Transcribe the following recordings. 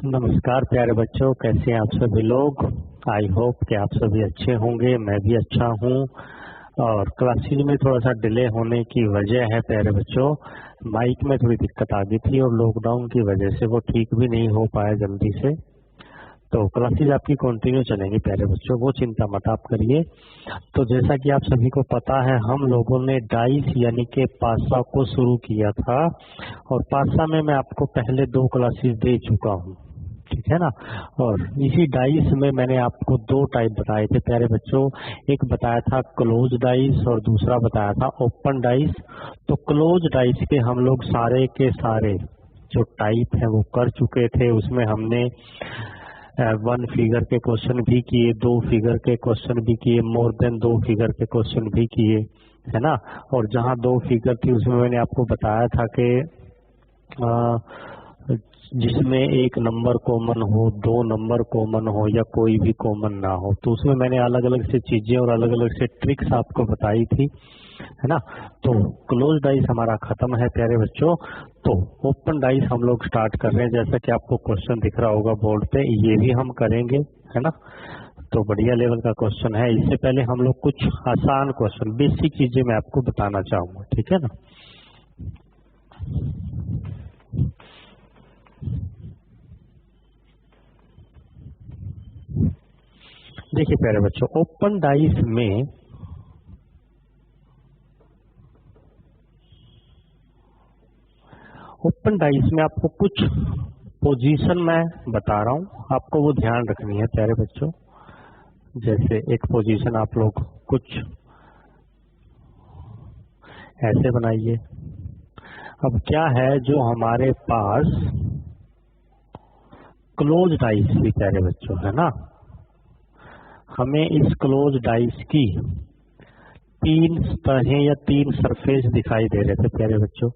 नमस्कार प्यारे बच्चों, कैसे हैं आप सभी लोग। आई होप कि आप सभी अच्छे होंगे। मैं भी अच्छा हूं। और क्लासेज में थोड़ा सा डिले होने की वजह है प्यारे बच्चों, माइक में थोड़ी दिक्कत आ गई थी और लॉकडाउन की वजह से वो ठीक भी नहीं हो पाया जल्दी से। तो क्लासेज आपकी कंटिन्यू चलेंगी प्यारे बच्चों, वो चिंता मत आप करिए। तो जैसा कि आप सभी को पता है, हम लोगों ने डाइस यानी कि पासा को शुरू किया था और पासा में मैं आपको पहले 2 क्लासेस दे चुका हूँ, ठीक है ना। और इसी डाइस में मैंने आपको 2 टाइप बताए थे प्यारे बच्चों। एक बताया था क्लोज डाइस और दूसरा बताया था ओपन डाइस। तो क्लोज डाइस के हम लोग सारे के सारे जो टाइप है वो कर चुके थे। उसमें हमने 1 फिगर के क्वेश्चन भी किए, 2 फिगर के क्वेश्चन भी किए, मोर देन 2 फिगर के क्वेश्चन भी किए, है ना। और जहाँ 2 फिगर थी उसमें मैंने आपको बताया था कि जिसमें एक नंबर कॉमन हो, 2 नंबर कॉमन हो या कोई भी कॉमन ना हो, तो उसमें मैंने अलग अलग से चीजें और अलग अलग से ट्रिक्स आपको बताई थी, है ना। तो क्लोज डाइस हमारा खत्म है प्यारे बच्चों। तो ओपन डाइस हम लोग स्टार्ट कर रहे हैं। जैसा कि आपको क्वेश्चन दिख रहा होगा बोर्ड पे, ये भी हम करेंगे, है ना। तो बढ़िया लेवल का क्वेश्चन है। इससे पहले हम लोग कुछ आसान क्वेश्चन, बेसिक चीजें मैं आपको बताना चाहूंगा, ठीक है ना। देखिए प्यारे बच्चों, ओपन डाइस में आपको कुछ पोजीशन मैं बता रहा हूँ, आपको वो ध्यान रखनी है प्यारे बच्चों। जैसे एक पोजीशन आप लोग कुछ ऐसे बनाइए। अब क्या है, जो हमारे पास क्लोज डाइस थी प्यारे बच्चों, है ना। हमें इस क्लोज डाइस की 3 सतहें या 3 सरफेस दिखाई दे रहे थे प्यारे बच्चों।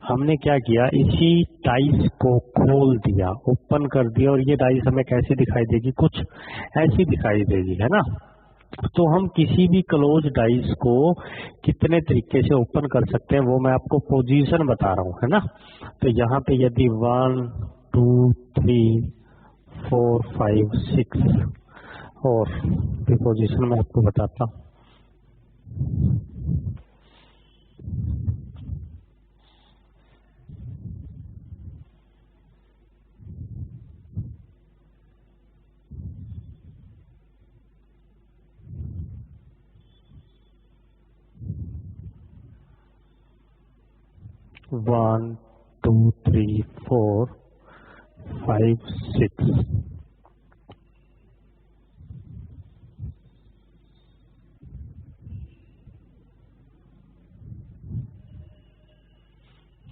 हमने क्या किया, इसी डाइस को खोल दिया, ओपन कर दिया, और ये डाइस हमें कैसी दिखाई देगी, कुछ ऐसी दिखाई देगी, है ना। तो हम किसी भी क्लोज डाइस को कितने तरीके से ओपन कर सकते हैं वो मैं आपको पोजीशन बता रहा हूँ, है ना। तो यहाँ पे यदि 1 2 3 4 5 6 और भी पोजीशन मैं आपको बताता हूँ। वन 2 3 4 5 6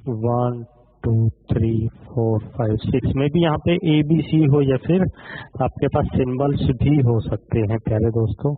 1 2 3 4 5 6 में भी यहाँ पे ABC हो या फिर आपके पास सिंबल्स भी हो सकते हैं प्यारे दोस्तों।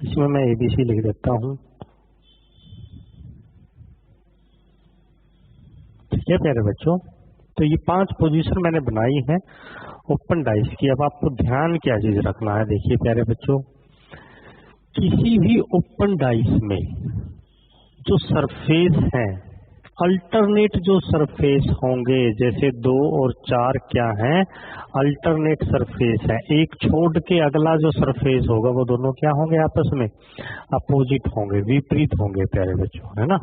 इसमें मैं ABC लिख देता हूँ, ठीक है प्यारे बच्चों। तो ये 5 पोजीशन मैंने बनाई है ओपन डाइस की। अब आपको ध्यान क्या चीज रखना है, देखिए प्यारे बच्चों, किसी भी ओपन डाइस में जो सरफेस है, अल्टरनेट जो सरफेस होंगे, जैसे 2 और 4 क्या हैं, अल्टरनेट सरफेस है। एक छोड़ के अगला जो सरफेस होगा वो दोनों क्या होंगे, आपस में अपोजिट होंगे, विपरीत होंगे प्यारे बच्चों, है ना।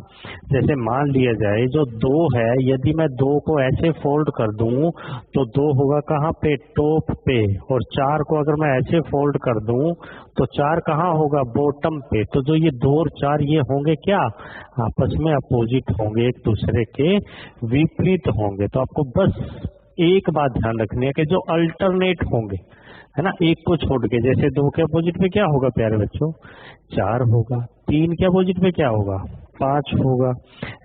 जैसे मान लिया जाए जो 2 है, यदि मैं 2 को ऐसे फोल्ड कर दूं तो 2 होगा कहाँ पे, टॉप पे। और 4 को अगर मैं ऐसे फोल्ड कर दूं तो 4 कहाँ होगा, बॉटम पे। तो जो ये 2 और 4 ये होंगे क्या, आपस में अपोजिट होंगे, एक दूसरे के विपरीत होंगे। तो आपको बस एक बात ध्यान रखनी है कि जो अल्टरनेट होंगे, है ना, एक को छोड़ के, जैसे 2 के अपोजिट में क्या होगा प्यारे बच्चों, 4 होगा। 3 के अपोजिट में क्या होगा, 5 होगा।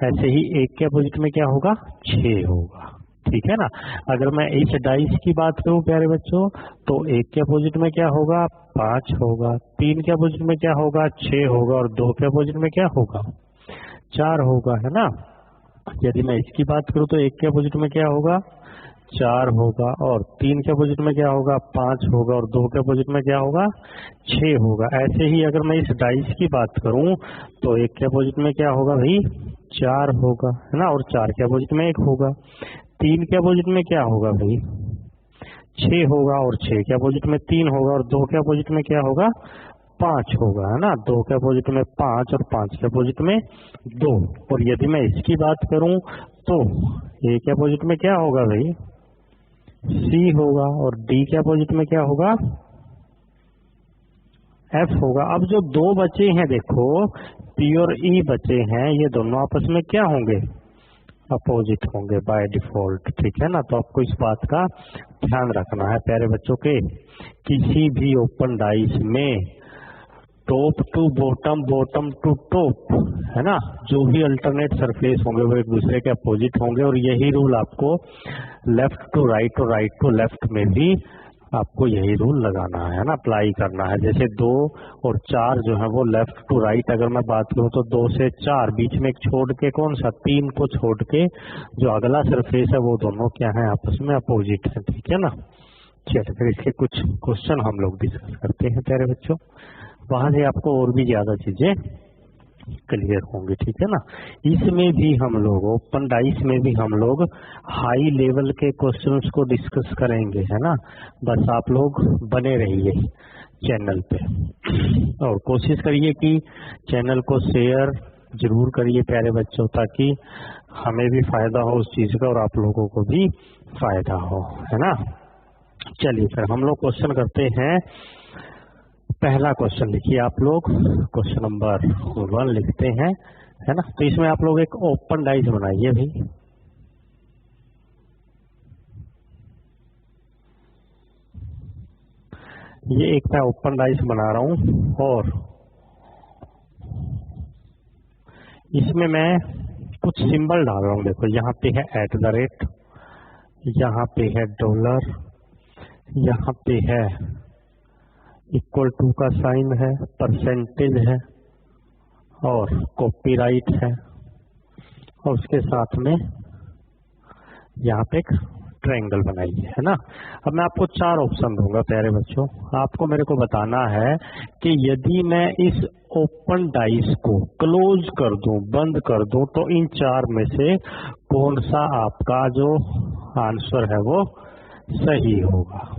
ऐसे ही 1 के अपोजिट में क्या होगा, 6 होगा। ठीक है ना। अगर मैं इस डाइस की बात करूं प्यारे बच्चों, तो 1 के अपोजिट में क्या होगा, 5 होगा। 3 के अपोजिट में क्या होगा, 6 होगा। और 2 के अपोजिट में क्या होगा, 4 होगा, है ना। यदि मैं इसकी बात करूं तो 1 के अपोजिट में क्या होगा, 4 होगा। और 3 के अपोजिट में क्या होगा, 5 होगा। और 2 के अपोजिट में क्या होगा, 6 होगा। ऐसे ही अगर मैं इस डाइस की बात करूं तो 1 के अपोजिट में क्या होगा भाई, 4 होगा, है ना। और 4 के अपोजिट में 1 होगा। 3 के अपोजिट में क्या होगा भाई, 6 होगा। और 6 के अपोजिट में 3 होगा। और 2 के अपोजिट में क्या होगा, 5 होगा, है ना। 2 के अपोजिट में 5 और 5 के अपोजिट में 2। और यदि मैं इसकी बात करूं तो A के अपोजिट में क्या होगा भाई, C होगा। और D के अपोजिट में क्या होगा, F होगा। अब जो 2 बचे हैं देखो, P और E बचे हैं, ये दोनों आपस में क्या होंगे, अपोजिट होंगे बाय डिफॉल्ट। ठीक है ना। तो आपको इस बात का ध्यान रखना है प्यारे बच्चों के, किसी भी ओपन डाइस में top to bottom, bottom to top, है ना, जो भी अल्टरनेट सरफेस होंगे वो एक दूसरे के अपोजिट होंगे। और यही रूल आपको लेफ्ट टू राइट और राइट टू लेफ्ट में भी आपको यही रूल लगाना है ना, अप्लाई करना है। जैसे 2 और 4 जो है वो लेफ्ट टू राइट अगर मैं बात करूं तो 2 से 4, बीच में एक छोड़ के कौन सा, 3 को छोड़ के जो अगला सरफेस है वो दोनों क्या है, आपस में अपोजिट है। ठीक है ना। चलिए फिर इसके कुछ क्वेश्चन हम लोग डिस्कस करते हैं प्यारे बच्चों, वहां से आपको और भी ज्यादा चीजें क्लियर होंगी। ठीक है ना। इसमें भी हम लोग ओपन डाइस में भी हम लोग हाई लेवल के क्वेश्चंस को डिस्कस करेंगे, है ना। बस आप लोग बने रहिए चैनल पे और कोशिश करिए कि चैनल को शेयर जरूर करिए प्यारे बच्चों, ताकि हमें भी फायदा हो उस चीज का और आप लोगों को भी फायदा हो, है ना। चलिए फिर हम लोग क्वेश्चन करते हैं। पहला क्वेश्चन लिखिए आप लोग, क्वेश्चन नंबर 1 लिखते हैं, है ना। तो इसमें आप लोग एक ओपन डाइस बनाइए भाई। ये एक मैं ओपन डाइस बना रहा हूं और इसमें मैं कुछ सिंबल डाल रहा हूं। देखो यहाँ पे है @, यहाँ पे है $, यहाँ पे है इक्वल टू का साइन है, परसेंटेज है और कॉपीराइट है। और उसके साथ में यहाँ पे एक ट्रायंगल बनाइए, है ना। अब मैं आपको 4 ऑप्शन दूंगा प्यारे बच्चों, आपको मेरे को बताना है कि यदि मैं इस ओपन डाइस को क्लोज कर दूं, बंद कर दूं, तो इन 4 में से कौन सा आपका जो आंसर है वो सही होगा।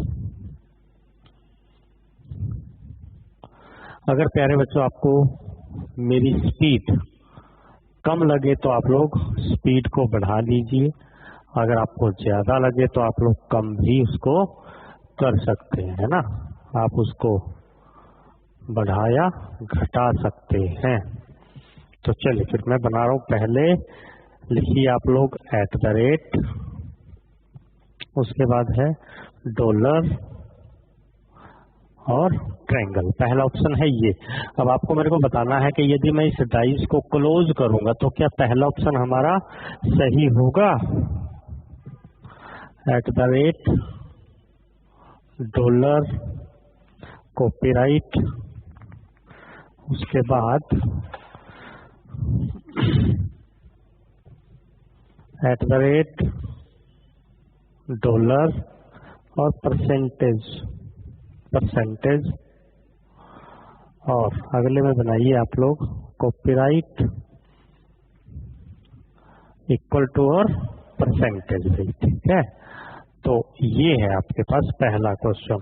अगर प्यारे बच्चों आपको मेरी स्पीड कम लगे तो आप लोग स्पीड को बढ़ा लीजिए, अगर आपको ज्यादा लगे तो आप लोग कम भी उसको कर सकते हैं, है ना। आप उसको बढ़ा या घटा सकते हैं। तो चलिए फिर मैं बना रहा हूं। पहले लिखिए आप लोग @, उसके बाद है $, और ट्रायंगल। पहला ऑप्शन है ये। अब आपको मेरे को बताना है कि यदि मैं इस डाइस को क्लोज करूंगा तो क्या पहला ऑप्शन हमारा सही होगा, @ $, कॉपीराइट, उसके बाद $, और परसेंटेज, और अगले में बनाइए आप लोग कॉपीराइट, इक्वल टू और परसेंटेज भी। ठीक है। तो ये है आपके पास पहला क्वेश्चन।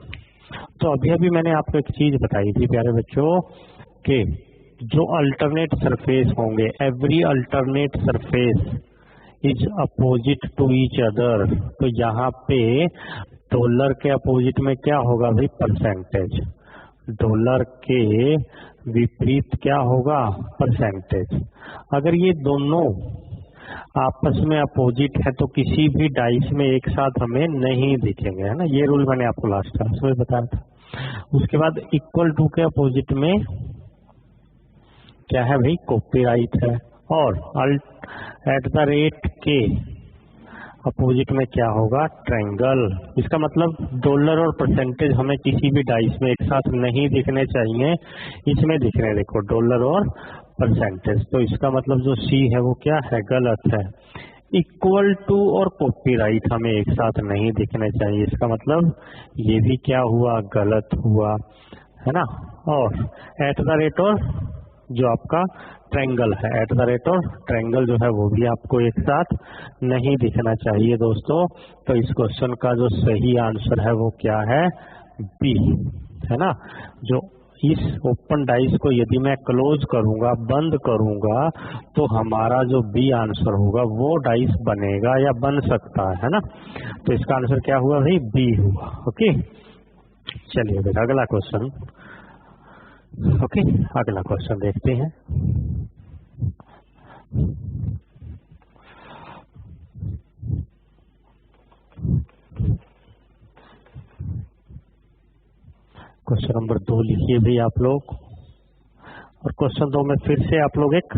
तो अभी अभी मैंने आपको एक चीज बताई थी प्यारे बच्चों कि जो अल्टरनेट सरफेस होंगे, every alternate surface is opposite to each other. तो यहाँ पे $, के अपोजिट में क्या होगा भाई, परसेंटेज। $, के विपरीत क्या होगा, परसेंटेज। अगर ये दोनों आपस में अपोजिट है तो किसी भी डाइस में एक साथ हमें नहीं दिखेंगे, है ना। ये रूल मैंने आपको लास्ट क्लास में बताया था। उसके बाद इक्वल टू के अपोजिट में क्या है भाई, कॉपीराइट है। और एट द रेट के अपोजिट में क्या होगा, ट्रायंगल। इसका मतलब डॉलर और परसेंटेज हमें किसी भी डाइस में एक साथ नहीं दिखने चाहिए, इसमें दिख रहे हैं, देखो डॉलर और परसेंटेज। तो इसका मतलब जो सी है वो क्या है, गलत है। इक्वल टू और कॉपीराइट हमें एक साथ नहीं दिखने चाहिए, इसका मतलब ये भी क्या हुआ, गलत हुआ, है ना। और एट द रेट और जो आपका ट्रायंगल है, एट द रेट और ट्रायंगल जो है वो भी आपको एक साथ नहीं दिखना चाहिए दोस्तों। तो इस क्वेश्चन का जो सही आंसर है वो क्या है, बी, है ना। जो इस ओपन डाइस को यदि मैं क्लोज करूंगा, बंद करूंगा, तो हमारा जो बी आंसर होगा वो डाइस बनेगा या बन सकता है ना। तो इसका आंसर क्या हुआ भाई, बी हुआ। ओके, चलिए फिर अगला क्वेश्चन। ओके, अगला क्वेश्चन देखते हैं। क्वेश्चन नंबर 2 लिखिए भी आप लोग। और क्वेश्चन 2 में फिर से आप लोग एक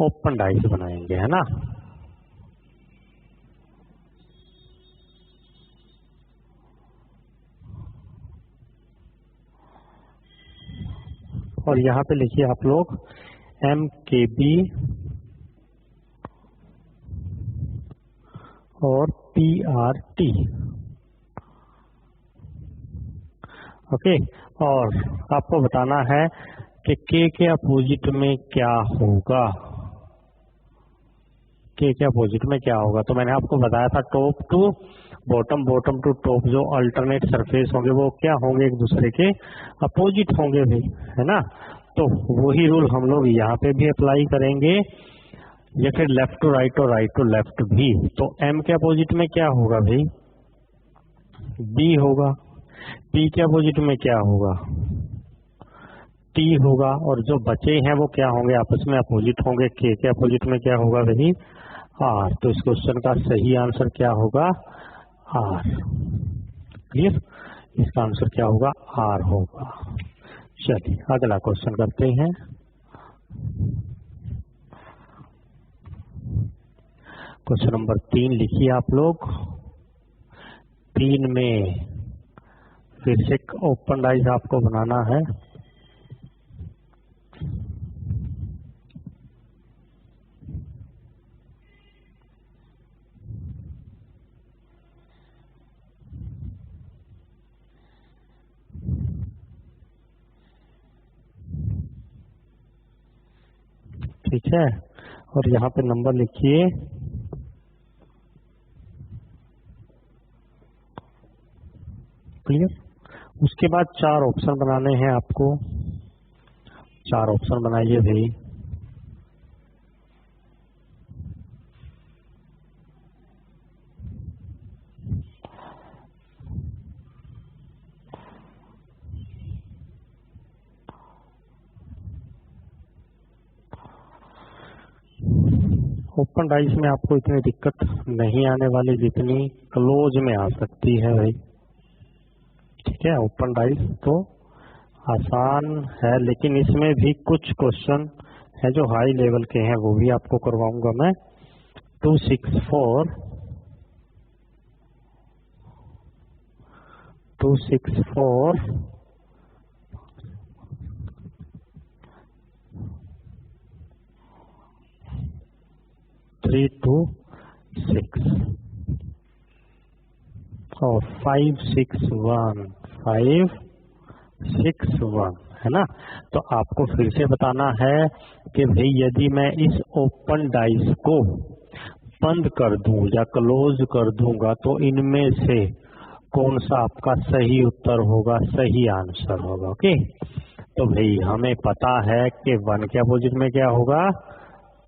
ओपन डाइस बनाएंगे, है ना। और यहाँ पे लिखिए आप लोग MKB और PRT। ओके, और आपको बताना है कि के अपोजिट में क्या होगा, के अपोजिट में क्या होगा। तो मैंने आपको बताया था top to bottom, bottom to top, जो अल्टरनेट सरफेस होंगे वो क्या होंगे, एक दूसरे के अपोजिट होंगे भी, है ना। तो वही रूल हम लोग यहाँ पे भी अप्लाई करेंगे, या फिर लेफ्ट टू राइट और राइट टू लेफ्ट भी। तो एम के अपोजिट में क्या होगा भाई, बी होगा। पी के अपोजिट में क्या होगा, टी होगा। और जो बचे हैं वो क्या होंगे, आपस में अपोजिट होंगे। के अपोजिट में क्या होगा भाई, आर। तो इस क्वेश्चन का सही आंसर क्या होगा, आर। क्लियर, इसका आंसर क्या होगा, आर होगा। चलिए अगला क्वेश्चन करते हैं। क्वेश्चन नंबर 3 लिखिए आप लोग। 3 में फिर से ओपन डाइस आपको बनाना है। ठीक है, और यहाँ पे नंबर लिखिए क्लियर। उसके बाद 4 ऑप्शन बनाने हैं आपको। 4 ऑप्शन बनाइए भाई। ओपन डाइस में आपको इतनी दिक्कत नहीं आने वाली जितनी क्लोज में आ सकती है भाई। ठीक है, ओपन डाइस तो आसान है, लेकिन इसमें भी कुछ क्वेश्चन है जो हाई लेवल के हैं, वो भी आपको करवाऊंगा मैं। 264 326 और 561 है ना। तो आपको फिर से बताना है कि भाई यदि मैं इस ओपन डाइस को बंद कर दूं या क्लोज कर दूंगा तो इनमें से कौन सा आपका सही उत्तर होगा, सही आंसर होगा। ओके, तो भाई हमें पता है कि 1 के अपोजिट में क्या होगा,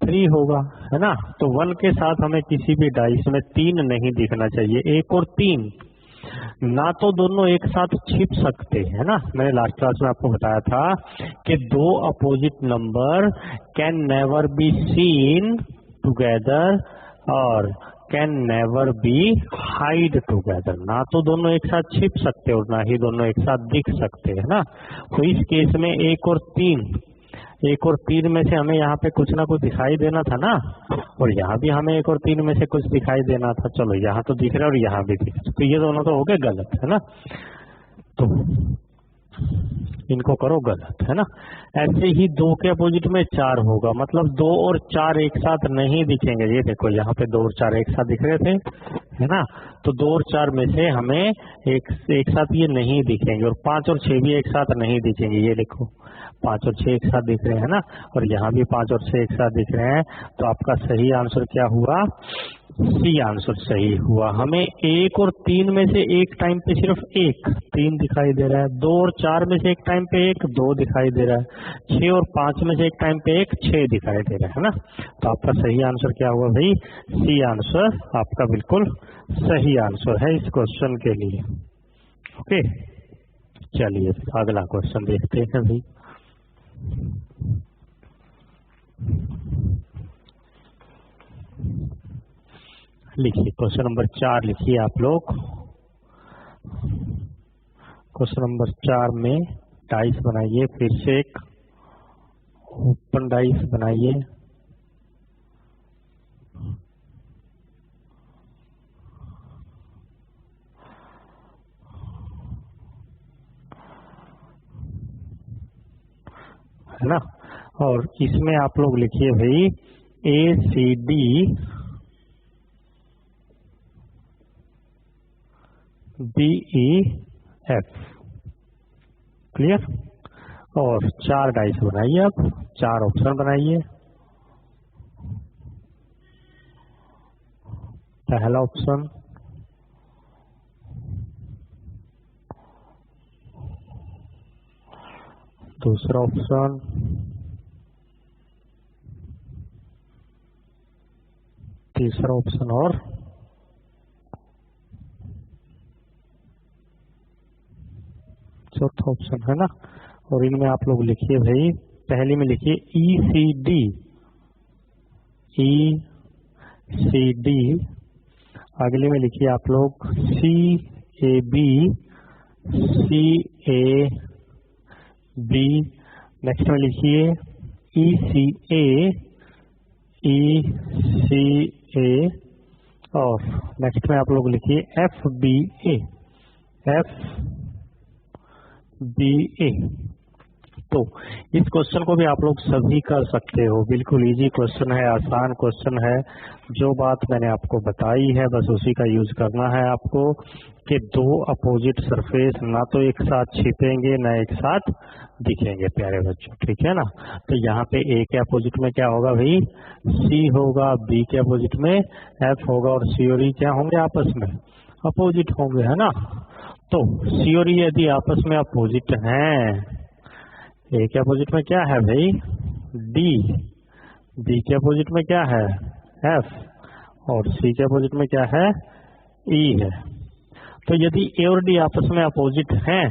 3 होगा, है ना। तो 1 के साथ हमें किसी भी डाइस में 3 नहीं दिखना चाहिए, 1 और 3 ना तो दोनों एक साथ छिप सकते हैं ना। मैंने लास्ट क्लास में आपको बताया था कि 2 opposite number can never be seen together और can never be hide together. ना तो दोनों एक साथ छिप सकते और ना ही दोनों एक साथ दिख सकते है ना। तो इस केस में एक और तीन में से हमें यहाँ पे कुछ ना कुछ दिखाई देना था ना, और यहाँ भी हमें एक और तीन में से कुछ दिखाई देना था। चलो यहाँ तो दिख रहा है और यहाँ भी दिख रहा है, तो ये दोनों तो हो गए गलत है ना, तो इनको करो गलत है ना। ऐसे ही 2 के अपोजिट में 4 होगा, मतलब 2 और 4 एक साथ नहीं दिखेंगे। ये देखो यहाँ पे 2 और 4 एक साथ दिख रहे थे है ना, तो 2 और 4 में से हमें एक साथ ये नहीं दिखेंगे, और 5 और 6 भी एक साथ नहीं दिखेंगे। ये देखो 5 और 6 एक साथ दिख रहे हैं ना, और यहाँ भी 5 और 6 एक साथ दिख रहे हैं। तो आपका सही आंसर क्या हुआ? सी आंसर सही हुआ। हमें 1 और 3 में से एक टाइम पे सिर्फ 3 दिखाई दे रहा है, 2 और 4 में से एक टाइम पे 2 दिखाई दे रहा है, 6 और 5 में से एक टाइम पे 6 दिखाई दे रहा है ना। तो आपका सही आंसर क्या हुआ भाई? सी आंसर आपका बिल्कुल सही आंसर है इस क्वेश्चन के लिए। ओके, चलिए अगला क्वेश्चन देखते हैं भाई। लिखिए क्वेश्चन नंबर 4 लिखिए आप लोग। क्वेश्चन नंबर 4 में डाइस बनाइए, फिर से एक ओपन डाइस बनाइए। है ना, और इसमें आप लोग लिखिए भाई ACD BEF। क्लियर? और 4 डाइस बनाइए, अब 4 ऑप्शन बनाइए। पहला ऑप्शन, दूसरा ऑप्शन, तीसरा ऑप्शन और चौथा ऑप्शन है ना। और इनमें आप लोग लिखिए भाई, पहले में लिखिए ECD, अगले में लिखिए आप लोग CAB, नेक्स्ट में लिखिए ECA, और नेक्स्ट में आप लोग लिखिए FBA। तो इस क्वेश्चन को भी आप लोग सभी कर सकते हो, बिल्कुल इजी क्वेश्चन है, आसान क्वेश्चन है। जो बात मैंने आपको बताई है बस उसी का यूज करना है आपको, कि 2 अपोजिट सरफेस ना तो एक साथ छिपेंगे ना एक साथ दिखेंगे प्यारे बच्चों, ठीक है ना। तो यहाँ पे A के अपोजिट में क्या होगा भाई? C होगा, B के अपोजिट में F होगा, और C और E क्या होंगे? आपस में अपोजिट होंगे, है ना। तो C और E यदि आपस में अपोजिट हैं, A के अपोजिट में क्या है भाई? D, B के अपोजिट में क्या है? F, और C के अपोजिट में क्या है? E है। तो यदि A और D आपस में अपोजिट हैं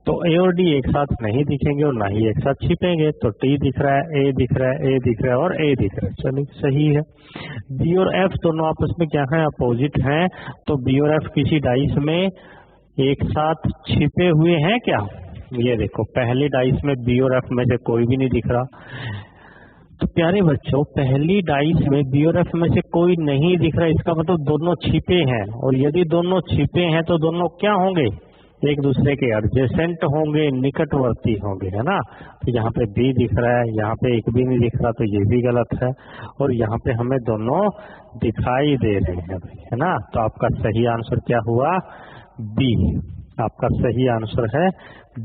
तो A और D एक साथ नहीं दिखेंगे और ना ही एक साथ छिपेंगे। तो T दिख रहा है, A दिख रहा है, A दिख रहा है और A दिख रहा है, चलिए सही है। B और F दोनों आपस में क्या है? अपोजिट हैं। तो B और F किसी डाइस में एक साथ छिपे हुए हैं क्या? ये देखो पहले डाइस में B और F में से कोई भी नहीं दिख रहा। तो प्यारे बच्चों पहली डाइस में B और F में से कोई नहीं दिख रहा, इसका मतलब दोनों छिपे हैं। और यदि दोनों छिपे हैं तो दोनों क्या होंगे? एक दूसरे के एडजेसेंट होंगे, निकटवर्ती होंगे, है ना। तो यहाँ पे B दिख रहा है, यहाँ पे एक भी नहीं दिख रहा, तो ये भी गलत है। और यहाँ पे हमें दोनों दिखाई दे रहे हैं, है ना। तो आपका सही आंसर क्या हुआ? B। आपका सही आंसर है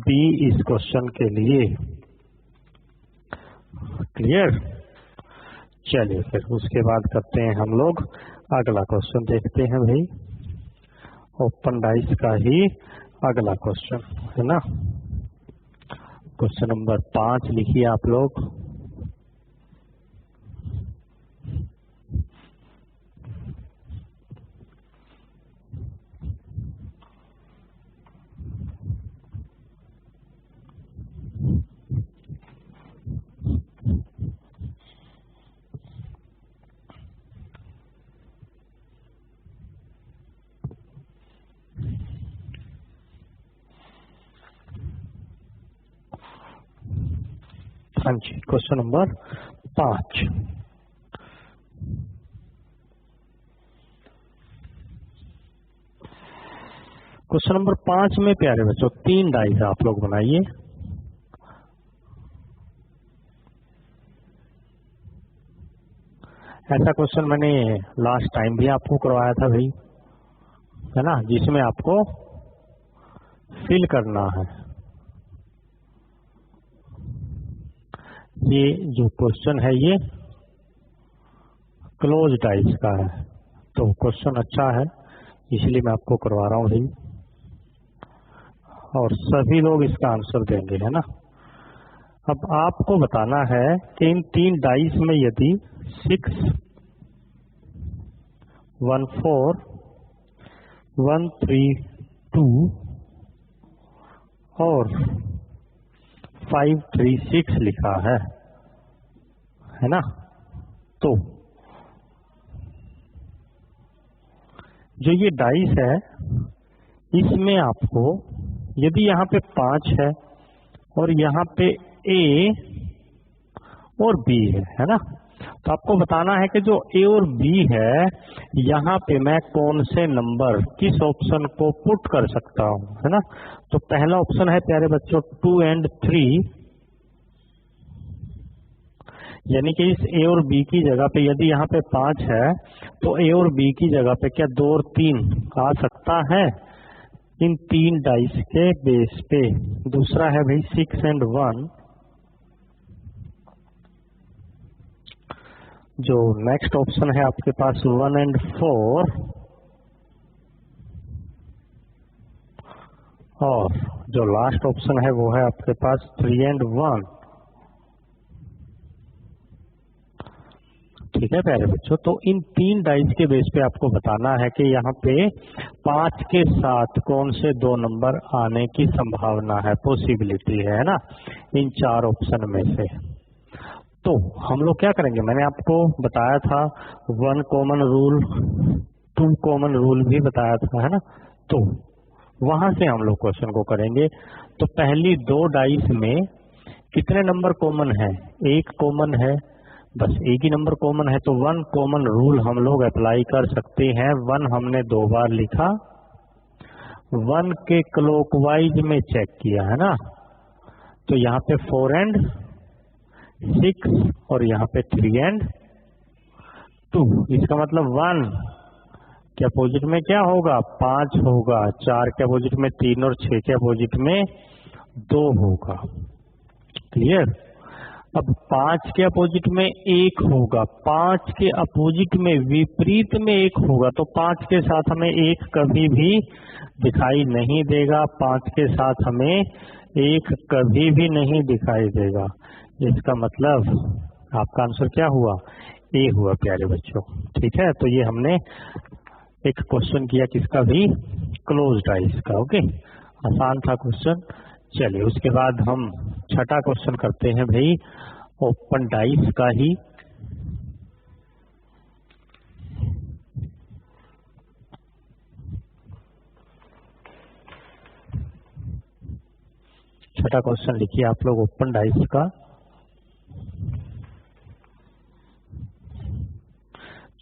B इस क्वेश्चन के लिए। क्लियर? चलिए फिर उसके बाद करते हैं हम लोग अगला क्वेश्चन देखते हैं भाई, ओपन डाइस का ही अगला क्वेश्चन, है ना। क्वेश्चन नंबर 5 लिखिए आप लोग। हाँ जी, क्वेश्चन नंबर 5। क्वेश्चन नंबर 5 में प्यारे बच्चों 3 डाइस आप लोग बनाइए। ऐसा क्वेश्चन मैंने लास्ट टाइम भी आपको करवाया था भाई, है ना, जिसमें आपको फिल करना है। ये जो क्वेश्चन है ये क्लोज डाइस का है, तो क्वेश्चन अच्छा है इसलिए मैं आपको करवा रहा हूँ भाई, और सभी लोग इसका आंसर देंगे, है ना। अब आपको बताना है कि इन 3 डाइस में यदि 6, 1 4, 1 3 2 और 5 3 6 लिखा है ना, तो जो ये डाइस है इसमें आपको यदि यहाँ पे 5 है और यहाँ पे A और B है ना, तो आपको बताना है कि जो A और B है यहाँ पे मैं कौन से नंबर किस ऑप्शन को पुट कर सकता हूँ, है ना। तो पहला ऑप्शन है प्यारे बच्चों 2 और 3, यानी कि इस A और B की जगह पे यदि यहाँ पे 5 है तो A और B की जगह पे क्या 2 और 3 आ सकता है इन 3 डाइस के बेस पे। दूसरा है भाई 6 और 1, जो नेक्स्ट ऑप्शन है आपके पास 1 और 4, और जो लास्ट ऑप्शन है वो है आपके पास 3 और 1। ठीक है प्यारे बच्चों, तो इन 3 डाइस के बेस पे आपको बताना है कि यहाँ पे 5 के साथ कौन से 2 नंबर आने की संभावना है, पॉसिबिलिटी है ना, इन 4 ऑप्शन में से। तो हम लोग क्या करेंगे, मैंने आपको बताया था 1 कॉमन रूल, 2 कॉमन रूल भी बताया था, है ना। तो वहां से हम लोग क्वेश्चन को करेंगे। तो पहली 2 डाइस में कितने नंबर कॉमन है, 1 कॉमन है, बस एक ही नंबर कॉमन है, तो 1 कॉमन रूल हम लोग अप्लाई कर सकते हैं। 1 हमने 2 बार लिखा, 1 के क्लॉकवाइज में चेक किया, है ना, तो यहाँ पे 4 और 6 और यहाँ पे 3 और 2, इसका मतलब 1 के अपोजिट में क्या होगा, 5 होगा, 4 के अपोजिट में 3 और 6 के अपोजिट में 2 होगा। क्लियर। अब 5 के अपोजिट में 1 होगा, 5 के अपोजिट में विपरीत में 1 होगा, तो 5 के साथ हमें 1 कभी भी दिखाई नहीं देगा, 5 के साथ हमें 1 कभी भी नहीं दिखाई देगा। इसका मतलब आपका आंसर क्या हुआ, A हुआ प्यारे बच्चों। ठीक है, तो ये हमने एक क्वेश्चन किया किसका भी, क्लोज डाइस का। ओके, आसान था क्वेश्चन। चलिए उसके बाद हम छठा क्वेश्चन करते हैं भाई ओपन डाइस का ही। छठा क्वेश्चन लिखिए आप लोग ओपन डाइस का।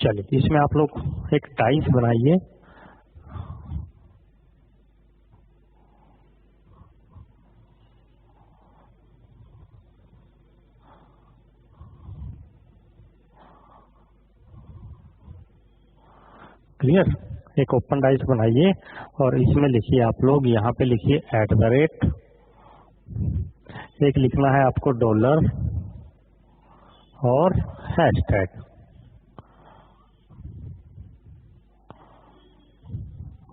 चलिए इसमें आप लोग एक डाइस बनाइए, क्लियर। एक ओपन डाइस बनाइए और इसमें लिखिए आप लोग, यहाँ पे लिखिए @, एक लिखना है आपको $, और हैशटैग,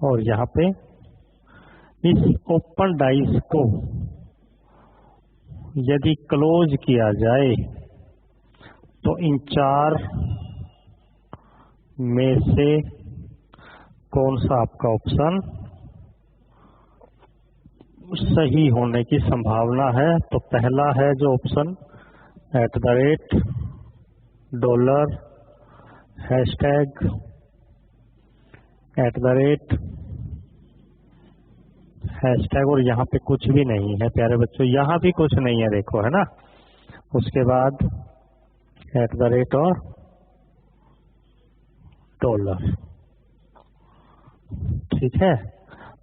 और यहाँ पे इस ओपन डाइस को यदि क्लोज किया जाए तो इन 4 में से कौन सा आपका ऑप्शन सही होने की संभावना है। तो पहला है जो ऑप्शन @ $, हैशटैग, हैशटैग, और यहाँ पे कुछ भी नहीं है प्यारे बच्चों, यहाँ भी कुछ नहीं है, देखो, है ना। उसके बाद @ और $, ठीक है।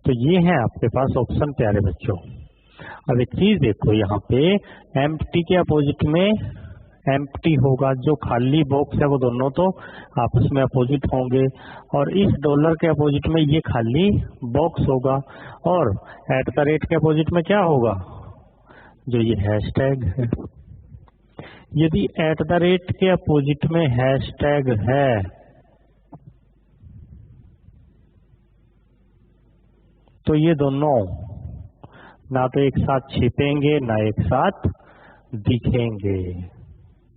तो ये है आपके पास ऑप्शन प्यारे बच्चों। अब एक चीज देखो, यहाँ पे एम्प्टी के अपोजिट में एम्प्टी होगा, जो खाली बॉक्स है वो दोनों तो आपस में अपोजिट होंगे, और इस $, के अपोजिट में ये खाली बॉक्स होगा, और @ के अपोजिट में क्या होगा, जो ये हैशटैग है। यदि @ के अपोजिट में हैशटैग है तो ये दोनों ना तो एक साथ छिपेंगे ना एक साथ दिखेंगे,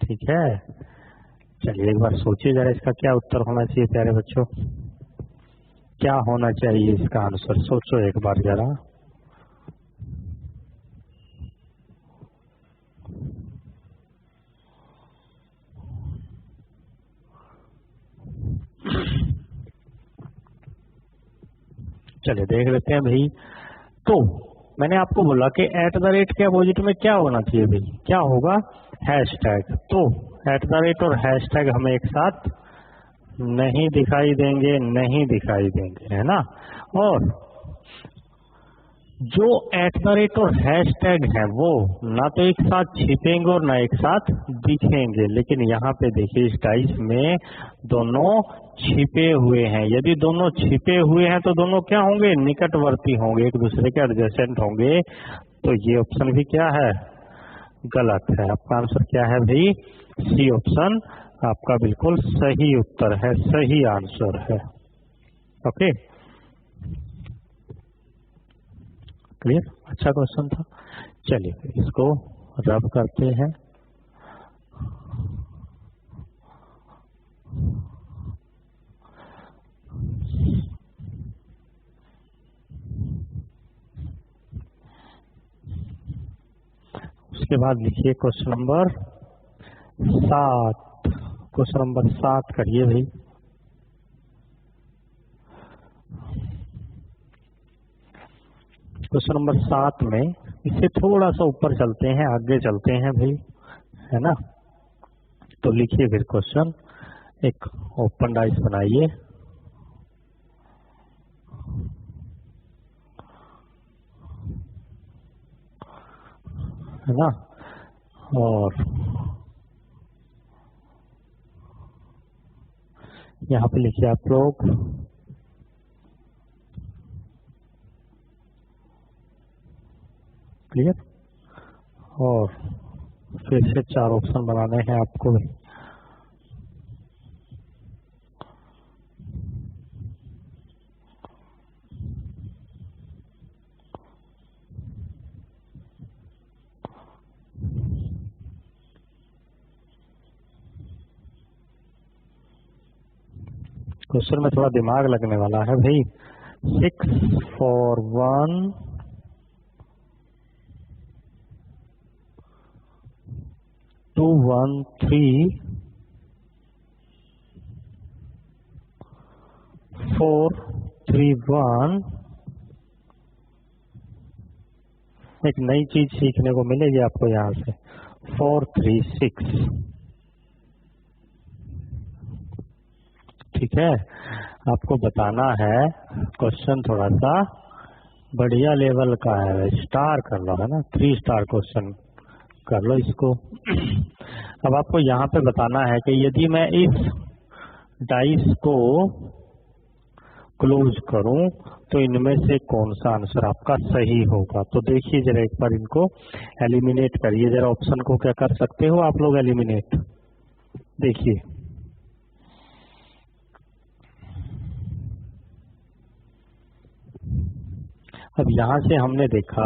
ठीक है। चलिए एक बार सोचिए जरा, इसका क्या उत्तर होना चाहिए प्यारे बच्चों, क्या होना चाहिए इसका आंसर, सोचो एक बार जरा। चलिए देख लेते हैं भाई। तो मैंने आपको बोला कि @ के अपोजिट में क्या होना चाहिए भाई, क्या होगा, हैशटैग। तो @ और हैशटैग हमें एक साथ नहीं दिखाई देंगे, नहीं दिखाई देंगे, है ना। और जो @ और हैशटैग है वो ना तो एक साथ छिपेंगे और ना एक साथ दिखेंगे, लेकिन यहाँ पे देखिए इस डाइस में दोनों छिपे हुए हैं। यदि दोनों छिपे हुए हैं तो दोनों क्या होंगे, निकटवर्ती होंगे, एक दूसरे के एडजेसेंट होंगे। तो ये ऑप्शन भी क्या है, गलत है। आपका आंसर क्या है भाई, सी ऑप्शन आपका बिल्कुल सही उत्तर है, सही आंसर है। ओके, क्लियर, अच्छा क्वेश्चन था। चलिए इसको रब करते हैं। उसके बाद लिखिए क्वेश्चन नंबर 7, क्वेश्चन नंबर 7 करिए भाई। क्वेश्चन नंबर 7 में इससे थोड़ा सा ऊपर चलते हैं, आगे चलते हैं भाई, है ना। तो लिखिए फिर क्वेश्चन, एक ओपन डाइस बनाइए, है ना, और यहाँ पे लिखिए आप लोग क्लियर, और फिर से 4 ऑप्शन बनाने हैं आपको भी। क्वेश्चन में थोड़ा दिमाग लगने वाला है भाई। 6 for 1 2 1 3 4 3 1। एक नई चीज सीखने को मिलेगी आपको यहाँ से, 4 3 6, ठीक है। आपको बताना है, क्वेश्चन थोड़ा सा बढ़िया लेवल का है, स्टार कर लो, है ना, 3 स्टार क्वेश्चन कर लो इसको। अब आपको यहाँ पे बताना है कि यदि मैं इस डाइस को क्लोज करूं तो इनमें से कौन सा आंसर आपका सही होगा। तो देखिए जरा एक बार इनको एलिमिनेट करिए जरा, ऑप्शन को क्या कर सकते हो आप लोग एलिमिनेट, देखिए। अब यहाँ से हमने देखा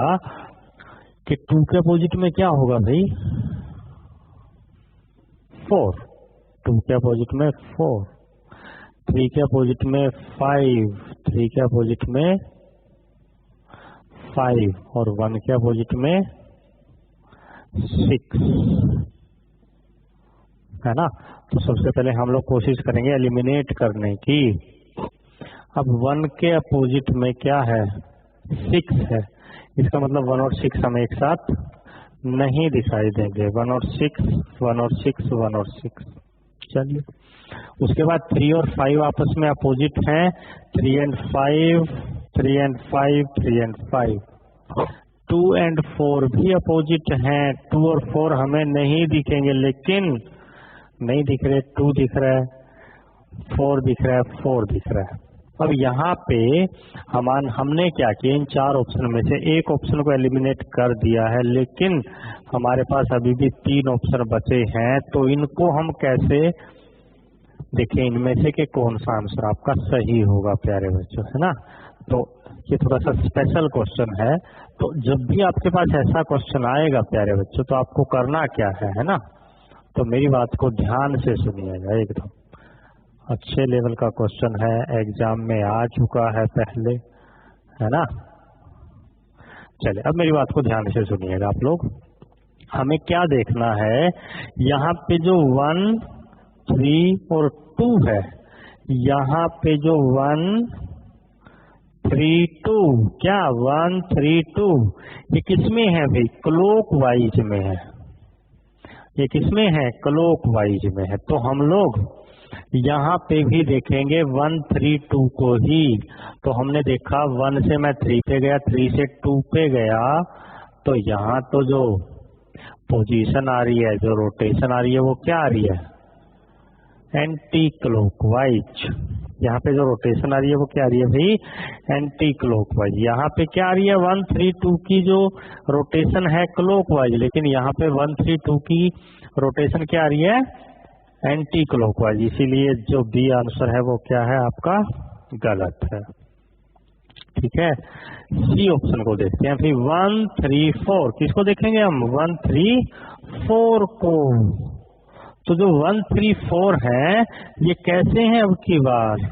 कि 2 के अपोजिट में क्या होगा भाई, 4, 2 के अपोजिट में 4, 3 के अपोजिट में 5, 3 के अपोजिट में 5, और 1 के अपोजिट में 6, है ना। तो सबसे पहले हम लोग कोशिश करेंगे एलिमिनेट करने की। अब 1 के अपोजिट में क्या है, 6 है, इसका मतलब 1 और 6 हमें एक साथ नहीं दिखाई देंगे। 1 और 6, 1 और 6, 1 और 6। चलिए, उसके बाद 3 और 5 आपस में अपोजिट हैं। 3 and 5, 3 and 5, 3 and 5। 2 and 4 भी अपोजिट हैं। 2 और 4 हमें नहीं दिखेंगे, लेकिन नहीं दिख रहे। 2 दिख रहा है, 4 दिख रहा है, 4 दिख रहा है। अब यहाँ पे हमने क्या किया, इन 4 ऑप्शन में से एक ऑप्शन को एलिमिनेट कर दिया है, लेकिन हमारे पास अभी भी 3 ऑप्शन बचे हैं। तो इनको हम कैसे देखें, इनमें से कि कौन सा आंसर आपका सही होगा प्यारे बच्चों, है ना। तो ये थोड़ा सा स्पेशल क्वेश्चन है। तो जब भी आपके पास ऐसा क्वेश्चन आएगा प्यारे बच्चों, तो आपको करना क्या है ना। तो मेरी बात को ध्यान से सुनिएगा, एकदम अच्छे लेवल का क्वेश्चन है, एग्जाम में आ चुका है पहले, है ना। चलिए, अब मेरी बात को ध्यान से सुनिएगा आप लोग। हमें क्या देखना है, यहाँ पे जो 1, 3 और 2 है, यहाँ पे जो 1, 3, 2, क्या 1, 3, 2, ये किसमें है भाई, क्लॉक वाइज में है। ये किसमें है, क्लॉक वाइज में है। तो हम लोग यहाँ पे भी देखेंगे 1, 3, 2 को ही। तो हमने देखा 1 से मैं 3 पे गया, 3 से 2 पे गया, तो यहाँ तो जो पोजीशन आ रही है, जो रोटेशन आ रही है, वो क्या आ रही है, एंटी क्लॉकवाइज। यहाँ पे जो रोटेशन आ रही है वो क्या आ रही है भाई, एंटी क्लॉकवाइज। यहाँ पे क्या आ रही है, 1, 3, 2 की जो रोटेशन है क्लॉकवाइज, लेकिन यहाँ पे 1, 3, 2 की रोटेशन क्या आ रही है, एंटी क्लॉकवाइज। इसीलिए जो बी आंसर है वो क्या है आपका, गलत है। ठीक है, सी ऑप्शन को देखते हैं फिर। 1, 3, 4 किसको देखेंगे हम, 1, 3, 4 को। तो जो 1, 3, 4 है, ये कैसे हैं अब की बार,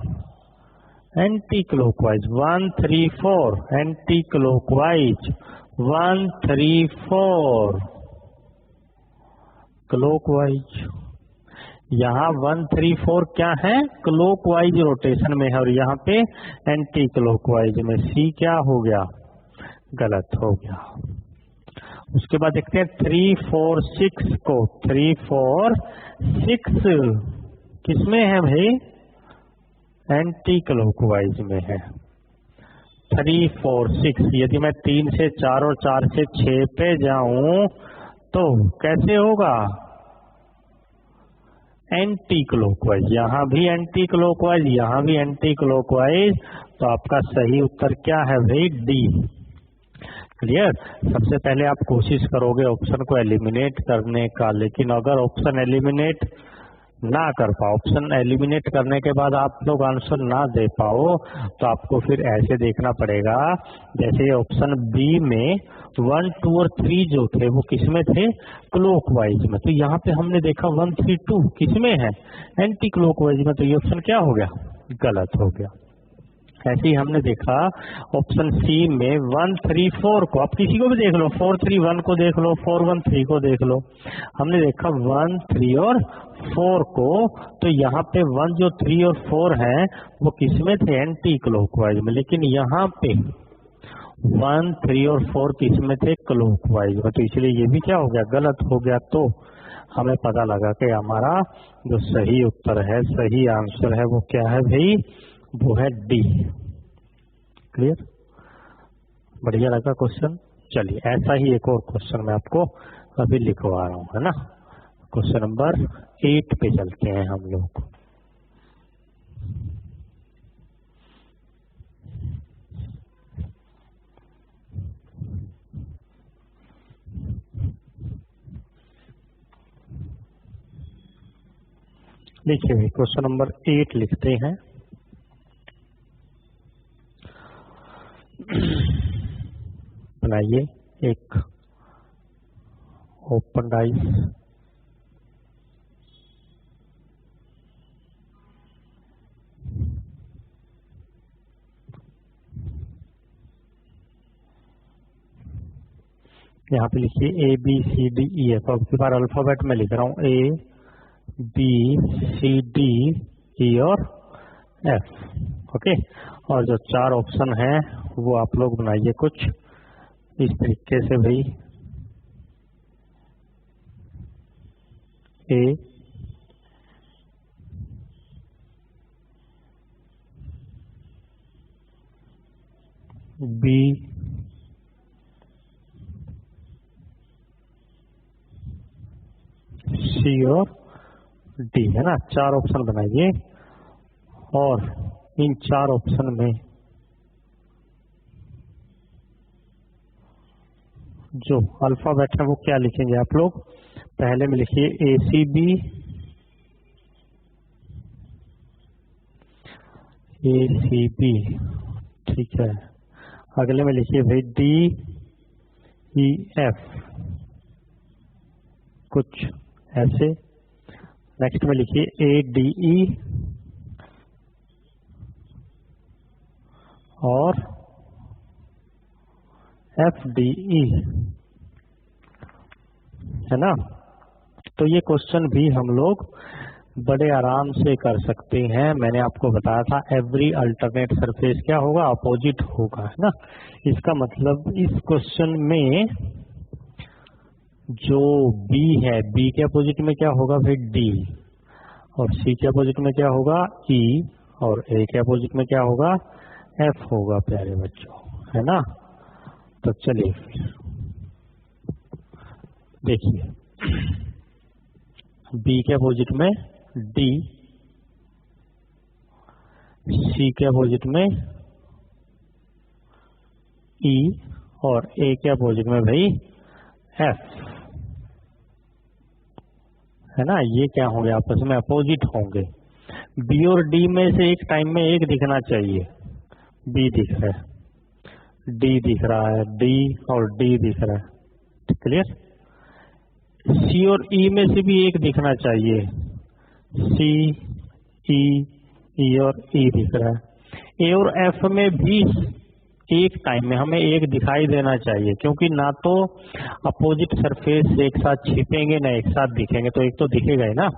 anti clockwise. 1, 3, 4 anti clockwise, 1, 3, 4 clockwise. यहाँ 1, 3, 4 क्या है, क्लॉकवाइज रोटेशन में है, और यहाँ पे एंटी क्लॉकवाइज में। सी क्या हो गया, गलत हो गया। उसके बाद देखते हैं 3, 4, 6 को। 3, 4, 6 किसमें है भाई, एंटी क्लॉकवाइज में है। 3, 4, 6 यदि मैं 3 से 4 और 4 से 6 पे जाऊं तो कैसे होगा, एंटी क्लॉकवाइज। यहाँ भी एंटी क्लॉकवाइज, यहाँ भी एंटी क्लॉकवाइज। तो आपका सही उत्तर क्या है भाई, डी। क्लियर। सबसे पहले आप कोशिश करोगे ऑप्शन को एलिमिनेट करने का, लेकिन अगर ऑप्शन एलिमिनेट ना कर पाओ, ऑप्शन एलिमिनेट करने के बाद आप लोग आंसर ना दे पाओ, तो आपको फिर ऐसे देखना पड़ेगा, जैसे ऑप्शन बी में 1, 2 और 3 जो थे वो किसमें थे, क्लॉकवाइज में। तो यहाँ पे हमने देखा 1, 3, 2 किसमें है, एंटी क्लॉकवाइज में। तो ये ऑप्शन क्या हो गया, गलत हो गया। ऐसे ही हमने देखा ऑप्शन सी में 1, 3, 4 को। आप किसी को भी देख लो, 4, 3, 1 को देख लो, 4, 1, 3 को देख लो। हमने देखा 1, 3 और 4 को। तो यहाँ पे 1 जो 3 और 4 है वो किसमें थे, एंटी क्लॉकवाइज में। लेकिन यहाँ पे 1, 3 और 4 किसमें थे, क्लॉकवाइज में। तो इसलिए ये भी क्या हो गया, गलत हो गया। तो हमें पता लगा कि हमारा जो सही उत्तर है, सही आंसर है वो क्या है भाई, वो है डी। क्लियर, बढ़िया लगा क्वेश्चन। चलिए, ऐसा ही एक और क्वेश्चन मैं आपको अभी लिखवा रहा हूँ, है ना। क्वेश्चन नंबर 8 पे चलते हैं हम लोग। देखिए, क्वेश्चन नंबर 8 लिखते हैं। बनाइए एक ओपन डाइस, यहाँ पे लिखिए A B C D E F। अब की बार अल्फाबेट में लिख रहा हूँ, A B C D E और F। ओके, और जो 4 ऑप्शन है वो आप लोग बनाइए कुछ इस तरीके से भाई। ए, बी, सी और डी, है ना। 4 ऑप्शन बनाइए और इन 4 ऑप्शन में जो अल्फाबेट है वो क्या लिखेंगे आप लोग। पहले में लिखिए ACB, ACB, ठीक है। अगले में लिखिए भाई DEF, कुछ ऐसे। नेक्स्ट में लिखिए ADE और FDE, है ना। तो ये क्वेश्चन भी हम लोग बड़े आराम से कर सकते हैं। मैंने आपको बताया था एवरी अल्टरनेट सरफेस क्या होगा, अपोजिट होगा, है ना। इसका मतलब इस क्वेश्चन में जो B है, B के अपोजिट में क्या होगा भाई D, और C के अपोजिट में क्या होगा E, और A के अपोजिट में क्या होगा F होगा प्यारे बच्चों, है ना। तो चलिए देखिए, B के अपोजिट में D, C के अपोजिट में E और A के अपोजिट में भाई F, है ना। ये क्या होंगे, आपस में अपोजिट होंगे। B और D में से एक टाइम में एक दिखना चाहिए। B दिख रहा है, D दिख रहा है, D और D दिख रहा है, क्लियर। C और E में से भी एक दिखना चाहिए, C, E, E और E दिख रहा है। A और F में भी एक टाइम में हमें एक दिखाई देना चाहिए, क्योंकि ना तो अपोजिट सरफेस एक साथ छिपेंगे ना एक साथ दिखेंगे, तो एक तो दिखेगा ही ना।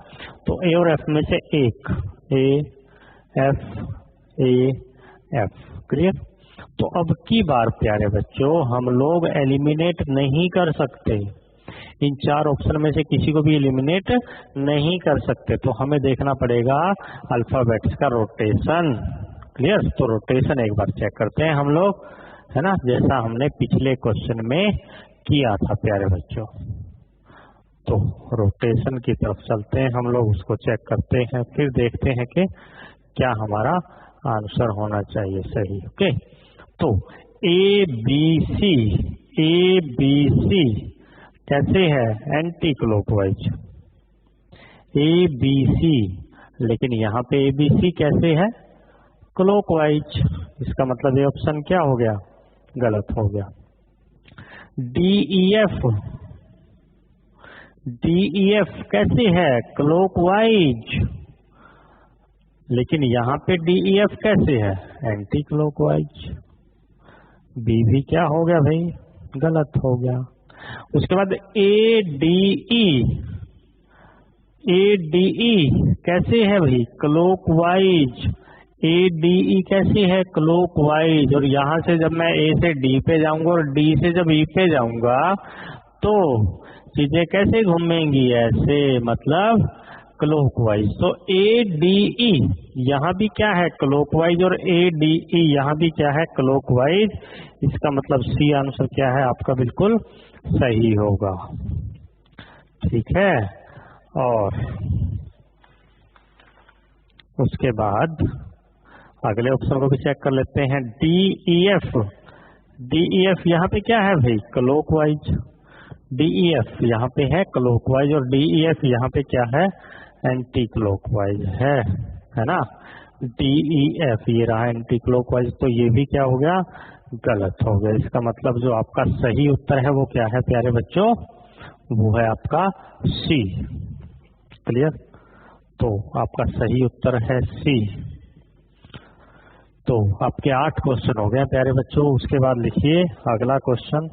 तो A और F में से एक, A, F, A, F, clear. तो अब की बार प्यारे बच्चों हम लोग एलिमिनेट नहीं कर सकते, इन 4 ऑप्शन में से किसी को भी एलिमिनेट नहीं कर सकते। तो हमें देखना पड़ेगा अल्फाबेट्स का रोटेशन, क्लियर। तो रोटेशन एक बार चेक करते हैं हम लोग, है ना, जैसा हमने पिछले क्वेश्चन में किया था प्यारे बच्चों। तो रोटेशन की तरफ चलते हैं हम लोग, उसको चेक करते हैं, फिर देखते हैं कि क्या हमारा आंसर होना चाहिए सही। ओके, तो ABC, ABC कैसे है, एंटी क्लॉकवाइज ABC, लेकिन यहाँ पे ABC कैसे है, क्लॉकवाइज। इसका मतलब ये ऑप्शन क्या हो गया, गलत हो गया। DEF, DEF कैसे है, क्लॉकवाइज, लेकिन यहाँ पे DEF कैसे है, एंटी क्लॉकवाइज। B भी क्या हो गया भाई, गलत हो गया। उसके बाद ADE, ADE कैसे है भाई, क्लॉकवाइज। ADE कैसी है, क्लॉकवाइज। और यहाँ से जब मैं A से D पे जाऊंगा और D से जब E पे जाऊंगा तो चीजें कैसे घूमेंगी, ऐसे, मतलब क्लॉकवाइज। तो ADE यहाँ भी क्या है, क्लॉकवाइज, और ADE यहाँ भी क्या है, क्लॉकवाइज। इसका मतलब सी आंसर क्या है आपका, बिल्कुल सही होगा, ठीक है। और उसके बाद अगले ऑप्शन को भी चेक कर लेते हैं, DEF, DEF यहाँ पे क्या है भाई, क्लॉकवाइज। DEF यहाँ पे है क्लॉकवाइज और DEF यहाँ पे क्या है, एंटी क्लॉकवाइज है ना। DEF ये रहा एंटी क्लॉकवाइज, तो ये भी क्या हो गया, गलत हो गया। इसका मतलब जो आपका सही उत्तर है वो क्या है प्यारे बच्चों, वो है आपका C, क्लियर। तो आपका सही उत्तर है C। तो आपके 8 क्वेश्चन हो गए प्यारे बच्चों। उसके बाद लिखिए अगला क्वेश्चन,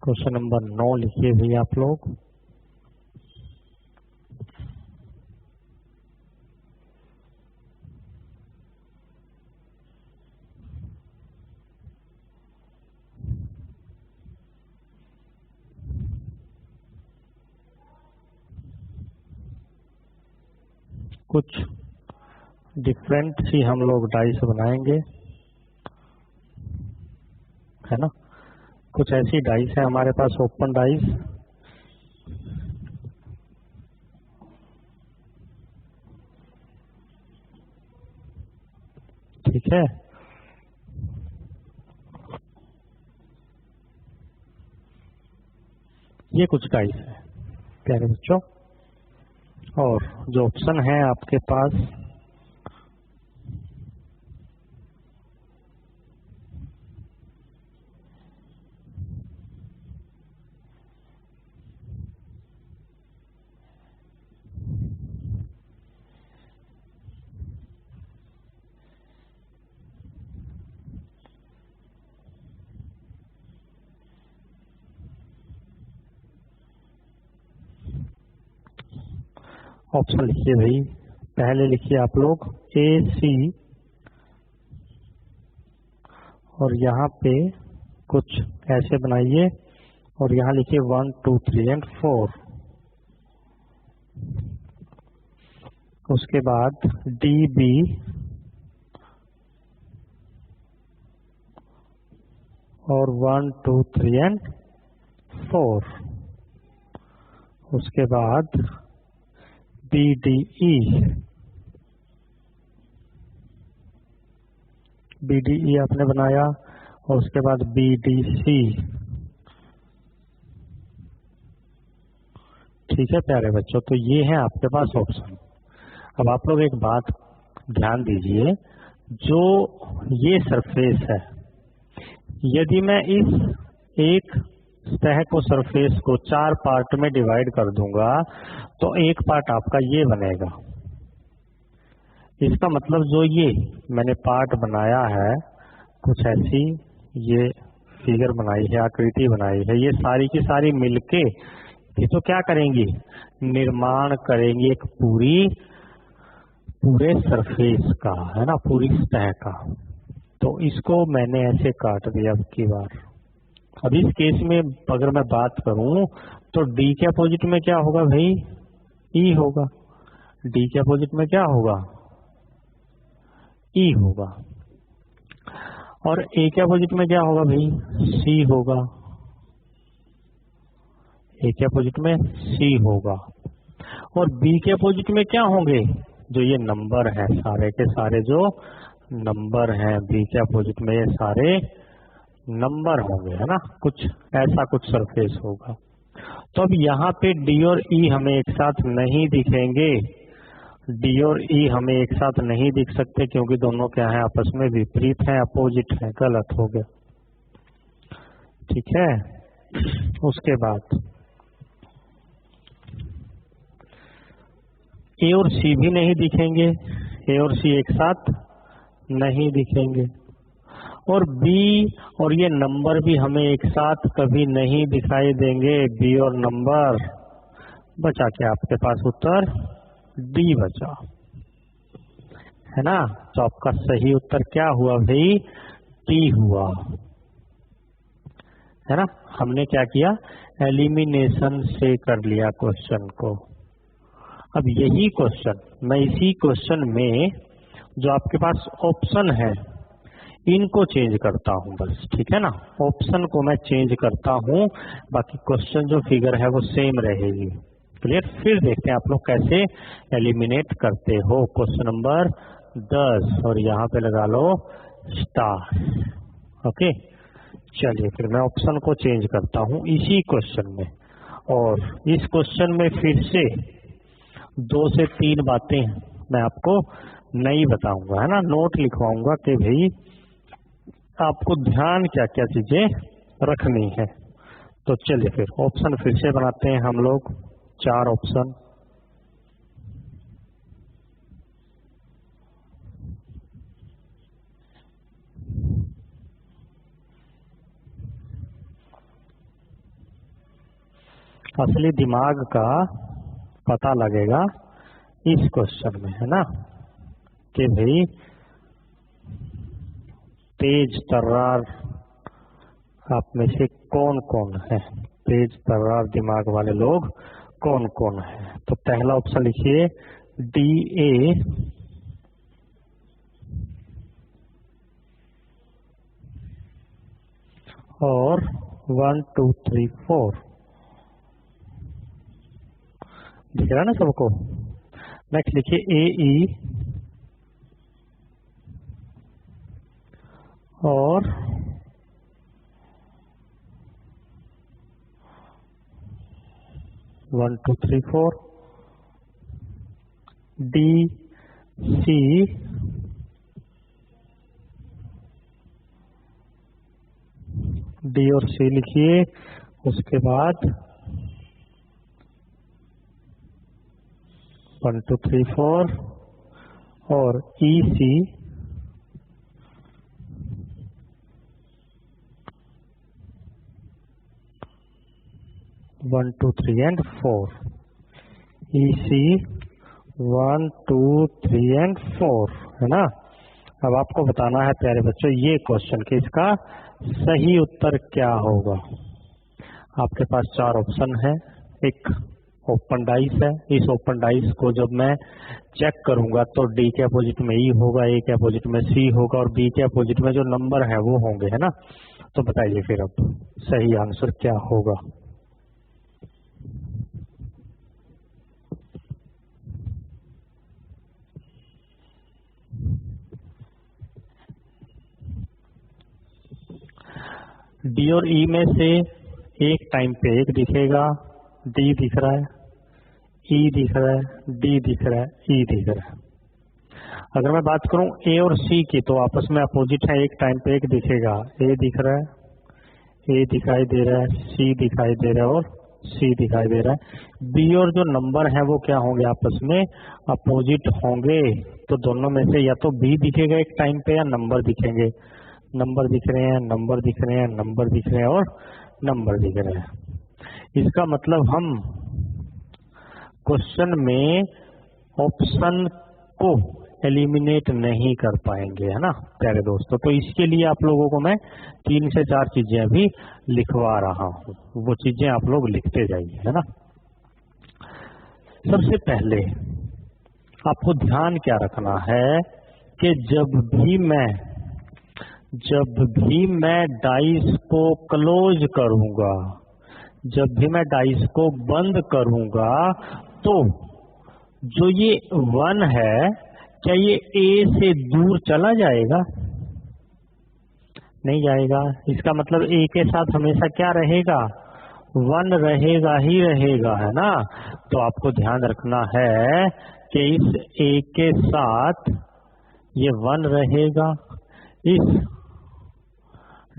क्वेश्चन नंबर 9 लिखिए भैया आप लोग। कुछ डिफरेंट सी हम लोग डाइस बनाएंगे, है ना। कुछ ऐसी डाइस है हमारे पास, ओपन डाइस, ठीक है। ये कुछ डाइस है प्यारे बच्चों, और जो ऑप्शन है आपके पास ऑप्शन लिखिए भाई। पहले लिखिए आप लोग AC, और यहाँ पे कुछ ऐसे बनाइए, और यहाँ लिखिए 1 2 3 एंड 4। उसके बाद DB और 1 2 3 एंड 4। उसके बाद BDE आपने बनाया, और उसके बाद BDC। ठीक है प्यारे बच्चों, तो ये है आपके पास ऑप्शन। अब आप लोग एक बात ध्यान दीजिए, जो ये सरफेस है, यदि मैं इस एक सतह को, सरफेस को 4 पार्ट में डिवाइड कर दूंगा, तो एक पार्ट आपका ये बनेगा। इसका मतलब जो ये मैंने पार्ट बनाया है, कुछ ऐसी ये फिगर बनाई है, आकृति बनाई है, ये सारी की सारी मिलके ये तो क्या करेंगी, निर्माण करेंगी एक पूरे सरफेस का, है ना, पूरी सतह का। तो इसको मैंने ऐसे काट दिया अब की बार। अब इस केस में अगर मैं बात करूं, तो D के अपोजिट में क्या होगा भाई, E होगा। D के अपोजिट में क्या होगा, E होगा। और A के अपोजिट में क्या होगा भाई, C होगा। A के अपोजिट में C होगा। और B के अपोजिट में क्या होंगे, जो ये नंबर है, सारे के सारे जो नंबर हैं, B के अपोजिट में ये सारे नंबर होंगे, है ना। कुछ ऐसा कुछ सरफेस होगा। तो अब यहाँ पे D और E हमें एक साथ नहीं दिखेंगे। D और E हमें एक साथ नहीं दिख सकते, क्योंकि दोनों क्या है, आपस में विपरीत है, अपोजिट है। गलत हो गया, ठीक है। उसके बाद A और C भी नहीं दिखेंगे, A और C एक साथ नहीं दिखेंगे। और B और ये नंबर भी हमें एक साथ कभी नहीं दिखाई देंगे, B और नंबर। बचा क्या आपके पास उत्तर, D बचा, है ना। तो आपका सही उत्तर क्या हुआ भाई, D हुआ, है ना। हमने क्या किया, एलिमिनेशन से कर लिया क्वेश्चन को। अब यही क्वेश्चन मैं इसी क्वेश्चन में जो आपके पास ऑप्शन है, इनको चेंज करता हूं बस, ठीक है ना। ऑप्शन को मैं चेंज करता हूं, बाकी क्वेश्चन जो फिगर है वो सेम रहेगी। क्लियर। फिर देखते हैं आप लोग कैसे एलिमिनेट करते हो। क्वेश्चन नंबर 10, और यहाँ पे लगा लो स्टार। ओके, चलिए फिर मैं ऑप्शन को चेंज करता हूं इसी क्वेश्चन में, और इस क्वेश्चन में फिर से 2 से 3 बातें मैं आपको नई बताऊंगा, है ना। नोट लिखवाऊंगा कि भाई आपको ध्यान क्या क्या चीजें रखनी है। तो चलिए फिर ऑप्शन फिर से बनाते हैं हम लोग, 4 ऑप्शन। असली दिमाग का पता लगेगा इस क्वेश्चन में, है ना, कि भाई तेज तर्रार आप में से कौन कौन है, तेज तर्रार दिमाग वाले लोग कौन कौन है। तो पहला ऑप्शन लिखिए DA, और 1 2 3 4 दिख रहा है ना सबको। नेक्स्ट लिखिए AE और 1 2 3 4 DC D और C लिखिए। उसके बाद 1 2 3 4 और EC 1 2 3 and 4, EC 1 2 3 and 4, है ना। अब आपको बताना है प्यारे बच्चों ये क्वेश्चन कि इसका सही उत्तर क्या होगा। आपके पास 4 ऑप्शन है। एक ओपन डाइस है, इस ओपन डाइस को जब मैं चेक करूंगा तो D के अपोजिट में E होगा, A के अपोजिट में C होगा और B के अपोजिट में जो नंबर है वो होंगे, है ना। तो बताइए फिर अब सही आंसर क्या होगा। D और E में से एक टाइम पे एक दिखेगा, D दिख रहा है, E दिख रहा है, D दिख रहा है, E दिख रहा है। अगर मैं बात करूं A और C की तो आपस में अपोजिट है, एक टाइम पे एक दिखेगा, A दिख रहा है, A दिखाई दे रहा है, C दिखाई दे रहा है और C दिखाई दे रहा है। B और जो नंबर है वो क्या होंगे, आपस में अपोजिट होंगे। तो दोनों में से या तो B दिखेगा एक टाइम पे या नंबर दिखेंगे। नंबर दिख रहे हैं, नंबर दिख रहे हैं, नंबर दिख रहे हैं और नंबर दिख रहे हैं। इसका मतलब हम क्वेश्चन में ऑप्शन को एलिमिनेट नहीं कर पाएंगे, है ना प्यारे दोस्तों। तो इसके लिए आप लोगों को मैं 3 से 4 चीजें अभी लिखवा रहा हूँ, वो चीजें आप लोग लिखते जाइए, है ना। सबसे पहले आपको ध्यान क्या रखना है कि जब भी मैं डाइस को क्लोज करूंगा, जब भी मैं डाइस को बंद करूंगा तो जो ये 1 है क्या ये A से दूर चला जाएगा? नहीं जाएगा। इसका मतलब A के साथ हमेशा क्या रहेगा, 1 रहेगा ही रहेगा, है ना। तो आपको ध्यान रखना है कि इस A के साथ ये 1 रहेगा, इस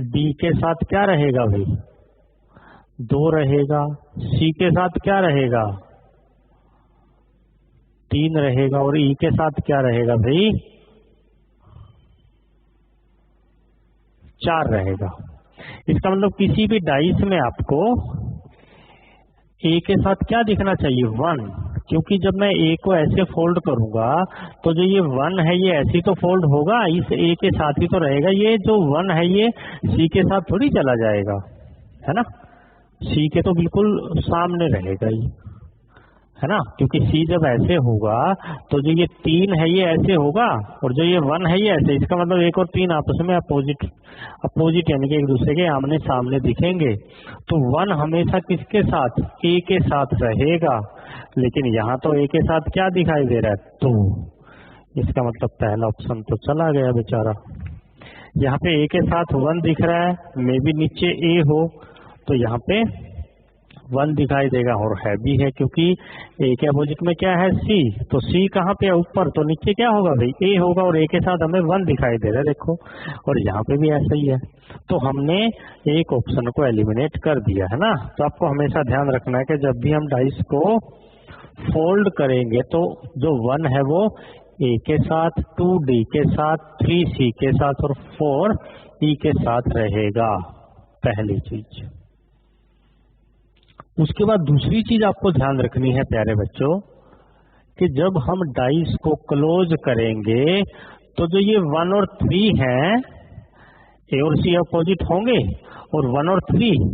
D के साथ क्या रहेगा भाई, 2 रहेगा, C के साथ क्या रहेगा, 3 रहेगा और E के साथ क्या रहेगा भाई, 4 रहेगा। इसका मतलब किसी भी डाइस में आपको A के साथ क्या दिखना चाहिए, 1, क्योंकि जब मैं A को ऐसे फोल्ड करूंगा तो जो ये 1 है ये ऐसे तो फोल्ड होगा, इस A के साथ ही तो रहेगा। ये जो 1 है ये C के साथ थोड़ी चला जाएगा, है ना। C के तो बिल्कुल सामने रहेगा ही, है ना, क्योंकि C जब ऐसे होगा तो जो ये 3 है ये ऐसे होगा और जो ये 1 है ये ऐसे। इसका मतलब 1 और 3 आपस में अपोजिट यानी कि एक दूसरे के आमने सामने दिखेंगे। तो 1 हमेशा किसके साथ, A के साथ रहेगा, लेकिन यहाँ तो A के साथ क्या दिखाई दे रहा है, 2। इसका मतलब पहला ऑप्शन तो चला गया बेचारा। यहाँ पे A के साथ 1 दिख रहा है, मे भी नीचे A हो तो यहाँ पे 1 दिखाई देगा और है भी है, क्योंकि A के अपोजिट में क्या है, C। तो C कहाँ पे है, ऊपर, तो नीचे क्या होगा भाई, A होगा और A के साथ हमें 1 दिखाई दे रहा है, देखो। और यहाँ पे भी ऐसा ही है। तो हमने एक ऑप्शन को एलिमिनेट कर दिया, है ना। तो आपको हमेशा ध्यान रखना है कि जब भी हम डाइस को फोल्ड करेंगे तो जो 1 है वो A के साथ, 2D के साथ, 3C के साथ और 4E के साथ रहेगा, पहली चीज। उसके बाद दूसरी चीज आपको ध्यान रखनी है प्यारे बच्चों कि जब हम डाइस को क्लोज करेंगे तो जो ये 1 और 3 हैं ए और सी अपोजिट होंगे और 1 और 3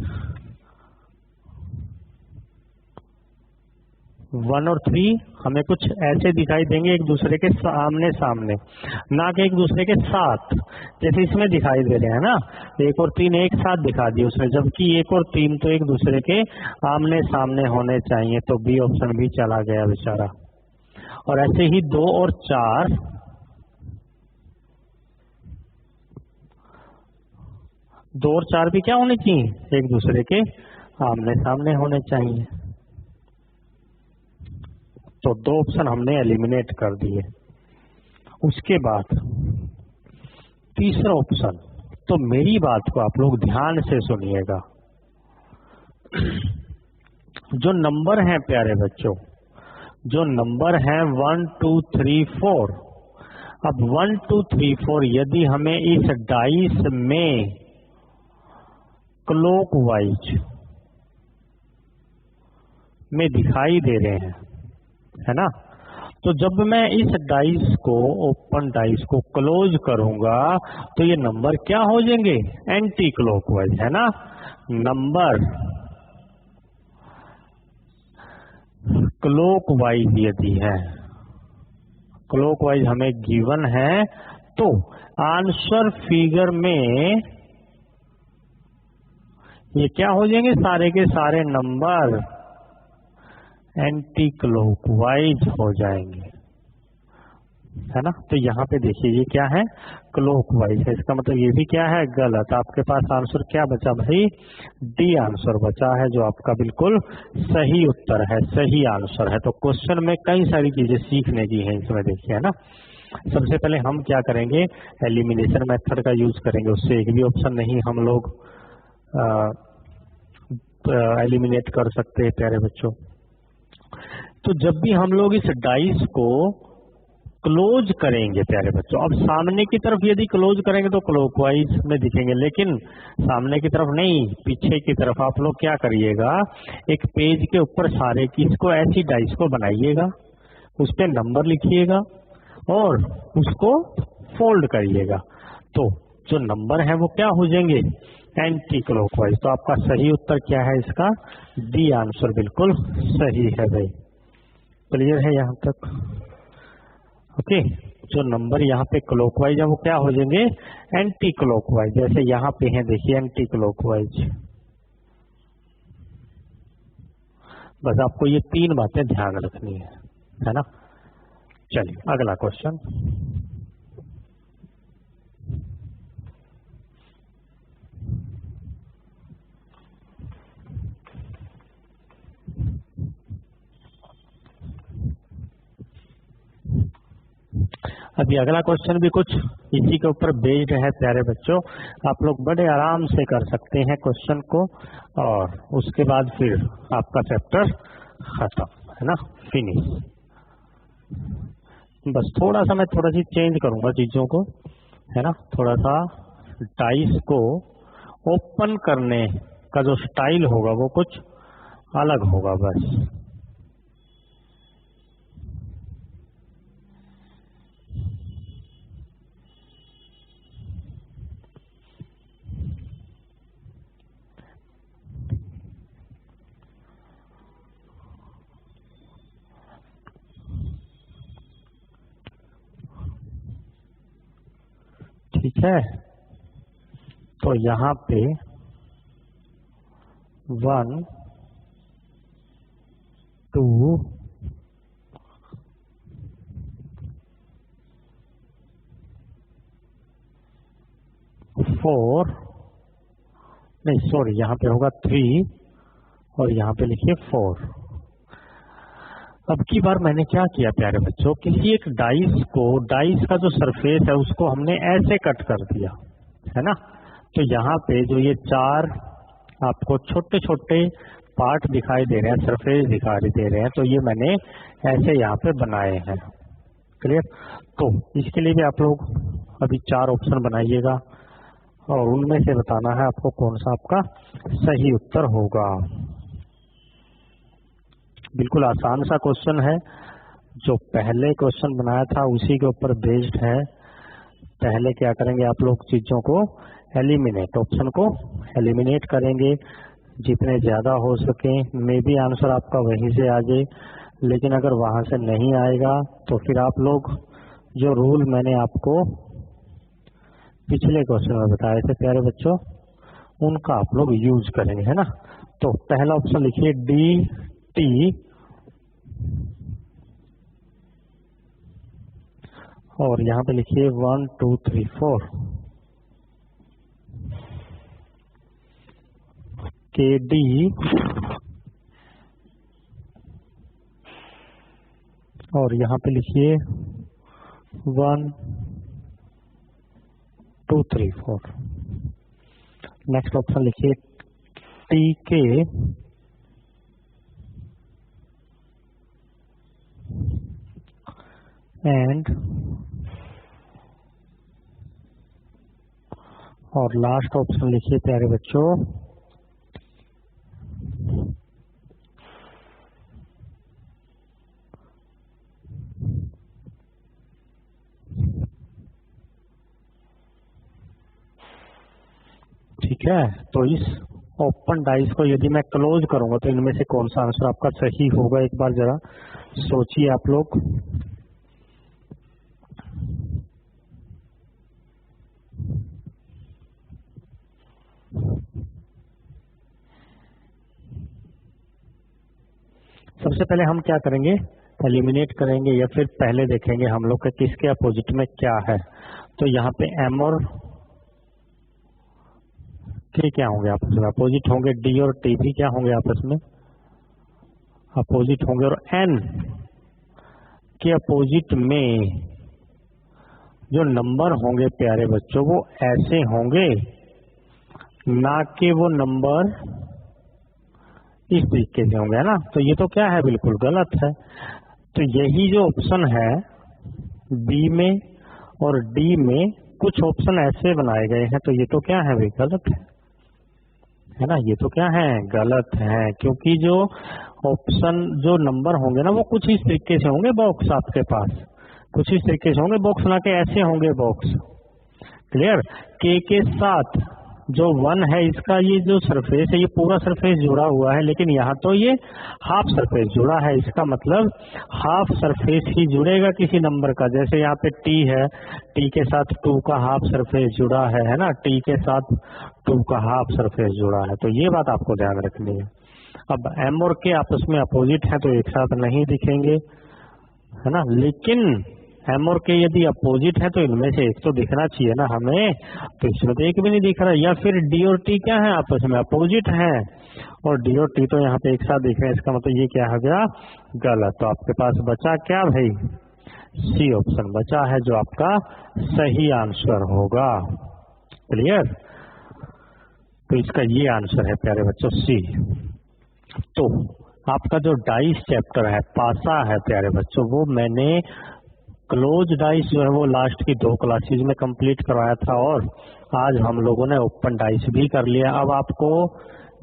हमें कुछ ऐसे दिखाई देंगे एक दूसरे के सामने सामने, ना कि एक दूसरे के साथ, जैसे इसमें दिखाई दे रहे हैं ना, 1 और 3 एक साथ दिखा दिए उसने, जबकि 1 और 3 तो एक दूसरे के आमने सामने होने चाहिए, तो बी ऑप्शन भी चला गया बेचारा। और ऐसे ही 2 और 4 भी क्या होने चाहिए, एक दूसरे के आमने सामने होने चाहिए। तो 2 ऑप्शन हमने एलिमिनेट कर दिए। उसके बाद तीसरा ऑप्शन, तो मेरी बात को आप लोग ध्यान से सुनिएगा। जो नंबर हैं प्यारे बच्चों, जो नंबर हैं 1 2 3 4, अब 1 2 3 4 यदि हमें इस डाइस में क्लॉकवाइज में दिखाई दे रहे हैं, है ना, तो जब मैं इस डाइस को, ओपन डाइस को क्लोज करूंगा तो ये नंबर क्या हो जाएंगे, एंटी क्लॉकवाइज, है ना। नंबर क्लॉकवाइज यदि है, क्लॉकवाइज हमें गिवन है, तो आंसर फिगर में ये क्या हो जाएंगे, सारे के सारे नंबर एंटी क्लॉकवाइज हो जाएंगे, है ना। तो यहाँ पे देखिए ये क्या है, क्लॉकवाइज है, इसका मतलब ये भी क्या है, गलत। आपके पास आंसर क्या बचा भाई, डी आंसर बचा है, जो आपका बिल्कुल सही उत्तर है, सही आंसर है। तो क्वेश्चन में कई सारी चीजें सीखने की है इसमें, देखिए, है ना। सबसे पहले हम क्या करेंगे, एलिमिनेशन मेथड का यूज करेंगे, उससे एक भी ऑप्शन नहीं हम लोग एलिमिनेट कर सकते हैं प्यारे बच्चों। तो जब भी हम लोग इस डाइस को क्लोज करेंगे प्यारे बच्चों, अब सामने की तरफ यदि क्लोज करेंगे तो क्लॉकवाइज में दिखेंगे, लेकिन सामने की तरफ नहीं, पीछे की तरफ आप लोग क्या करिएगा, एक पेज के ऊपर सारे की इसको ऐसी डाइस को बनाइएगा, उस पे नंबर लिखिएगा और उसको फोल्ड करिएगा, तो जो नंबर है वो क्या हो जाएंगे, एंटी क्लॉकवाइज। तो आपका सही उत्तर क्या है इसका, डी आंसर बिल्कुल सही है भाई। क्लियर है यहाँ तक, ओके। जो नंबर यहाँ पे क्लॉकवाइज है वो क्या हो जाएंगे, एंटी क्लॉकवाइज, जैसे यहाँ पे है देखिए एंटी क्लॉकवाइज। बस आपको ये 3 बातें ध्यान रखनी है ना। चलिए अगला क्वेश्चन। अभी अगला क्वेश्चन भी कुछ इसी के ऊपर बेस्ड है प्यारे बच्चों, आप लोग बड़े आराम से कर सकते हैं क्वेश्चन को, और उसके बाद फिर आपका चैप्टर खत्म, है ना, फिनिश। बस थोड़ा सा मैं थोड़ा सी चेंज करूंगा चीजों को, है ना, थोड़ा सा डाइस को ओपन करने का जो स्टाइल होगा वो कुछ अलग होगा बस। ठीक है, तो यहाँ पे 1 2 4, नहीं सॉरी, यहाँ पे होगा 3 और यहाँ पे लिखिए 4। अब की बार मैंने क्या किया प्यारे बच्चों, किसी एक डाइस को, डाइस का जो सरफेस है उसको हमने ऐसे कट कर दिया, है ना। तो यहाँ पे जो ये 4 आपको छोटे छोटे पार्ट दिखाई दे रहे हैं, सरफेस दिखाई दे रहे हैं, तो ये मैंने ऐसे यहाँ पे बनाए हैं। क्लियर। तो इसके लिए भी आप लोग अभी 4 ऑप्शन बनाइएगा और उनमें से बताना है आपको कौन सा आपका सही उत्तर होगा। बिल्कुल आसान सा क्वेश्चन है, जो पहले क्वेश्चन बनाया था उसी के ऊपर बेस्ड है। पहले क्या करेंगे आप लोग, चीजों को एलिमिनेट, ऑप्शन को एलिमिनेट करेंगे जितने ज्यादा हो सके। मे बी आंसर आपका वहीं से आ जाए, लेकिन अगर वहां से नहीं आएगा तो फिर आप लोग जो रूल मैंने आपको पिछले क्वेश्चन में बताए थे प्यारे बच्चों, उनका आप लोग यूज करेंगे, है ना। तो पहला ऑप्शन लिखिए डी टी, और यहाँ पे लिखिए 1 2 3 4 के डी, और यहाँ पे लिखिए 1 2 3 4। नेक्स्ट ऑप्शन लिखिए टी के एंड, और लास्ट ऑप्शन लिखिए प्यारे बच्चों ठीक है। तो इस ओपन डाइस को यदि मैं क्लोज करूंगा तो इनमें से कौन सा आंसर आपका सही होगा, एक बार जरा सोचिए आप लोग। सबसे पहले हम क्या करेंगे, एलिमिनेट करेंगे, या फिर पहले देखेंगे हम लोग के किसके अपोजिट में क्या है। तो यहाँ पे एम और के क्या होंगे आपस में, अपोजिट होंगे। डी और टी भी क्या होंगे आपस में, अपोजिट होंगे। और एन के अपोजिट में जो नंबर होंगे प्यारे बच्चों वो ऐसे होंगे, ना कि वो नंबर इस तरीके से होंगे, है ना। तो ये तो क्या है, बिल्कुल गलत है। तो यही जो ऑप्शन है बी में और डी में, कुछ ऑप्शन ऐसे बनाए गए हैं, तो ये तो क्या है भाई, गलत है ना। ये तो क्या है, गलत है, क्योंकि जो ऑप्शन जो नंबर होंगे ना वो कुछ इस तरीके से होंगे, बॉक्स आपके पास कुछ इस तरीके से होंगे बॉक्स, ना कि ऐसे होंगे बॉक्स। क्लियर। के साथ जो 1 है इसका ये जो सरफेस है ये पूरा सरफेस जुड़ा हुआ है, लेकिन यहाँ तो ये हाफ सरफेस जुड़ा है। इसका मतलब हाफ सरफेस ही जुड़ेगा किसी नंबर का। जैसे यहाँ पे टी है, टी के साथ 2 का हाफ सरफेस जुड़ा है ना, टी के साथ 2 का हाफ सरफेस जुड़ा है। तो ये बात आपको ध्यान रखनी है। अब एम और के आपस में अपोजिट है तो एक साथ नहीं दिखेंगे, है ना। लेकिन एम और के यदि अपोजिट है तो इनमें से एक तो दिखना चाहिए ना हमें, तो इसमें तो एक भी नहीं दिख रहा। या फिर डी और टी क्या है, आपस में अपोजिट है, और डी और टी तो यहाँ पे एक साथ दिख रहे हैं। इसका मतलब ये क्या हो गया, गलत। तो आपके पास बचा क्या भाई, सी ऑप्शन बचा है जो आपका सही आंसर होगा। क्लियर। तो इसका ये आंसर है प्यारे बच्चों, सी। तो आपका जो डाइस चैप्टर है, पासा है प्यारे बच्चों, वो मैंने क्लोज डाइस जो है वो लास्ट की 2 क्लासेज में कंप्लीट करवाया था, और आज हम लोगों ने ओपन डाइस भी कर लिया। अब आपको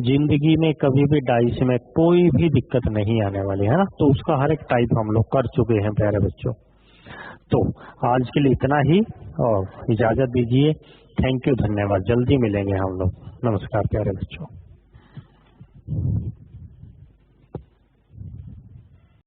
जिंदगी में कभी भी डाइस में कोई भी दिक्कत नहीं आने वाली, है ना। तो उसका हर एक टाइप हम लोग कर चुके हैं प्यारे बच्चों। तो आज के लिए इतना ही, और इजाजत दीजिए। थैंक यू, धन्यवाद। जल्दी मिलेंगे हम लोग। नमस्कार प्यारे बच्चों।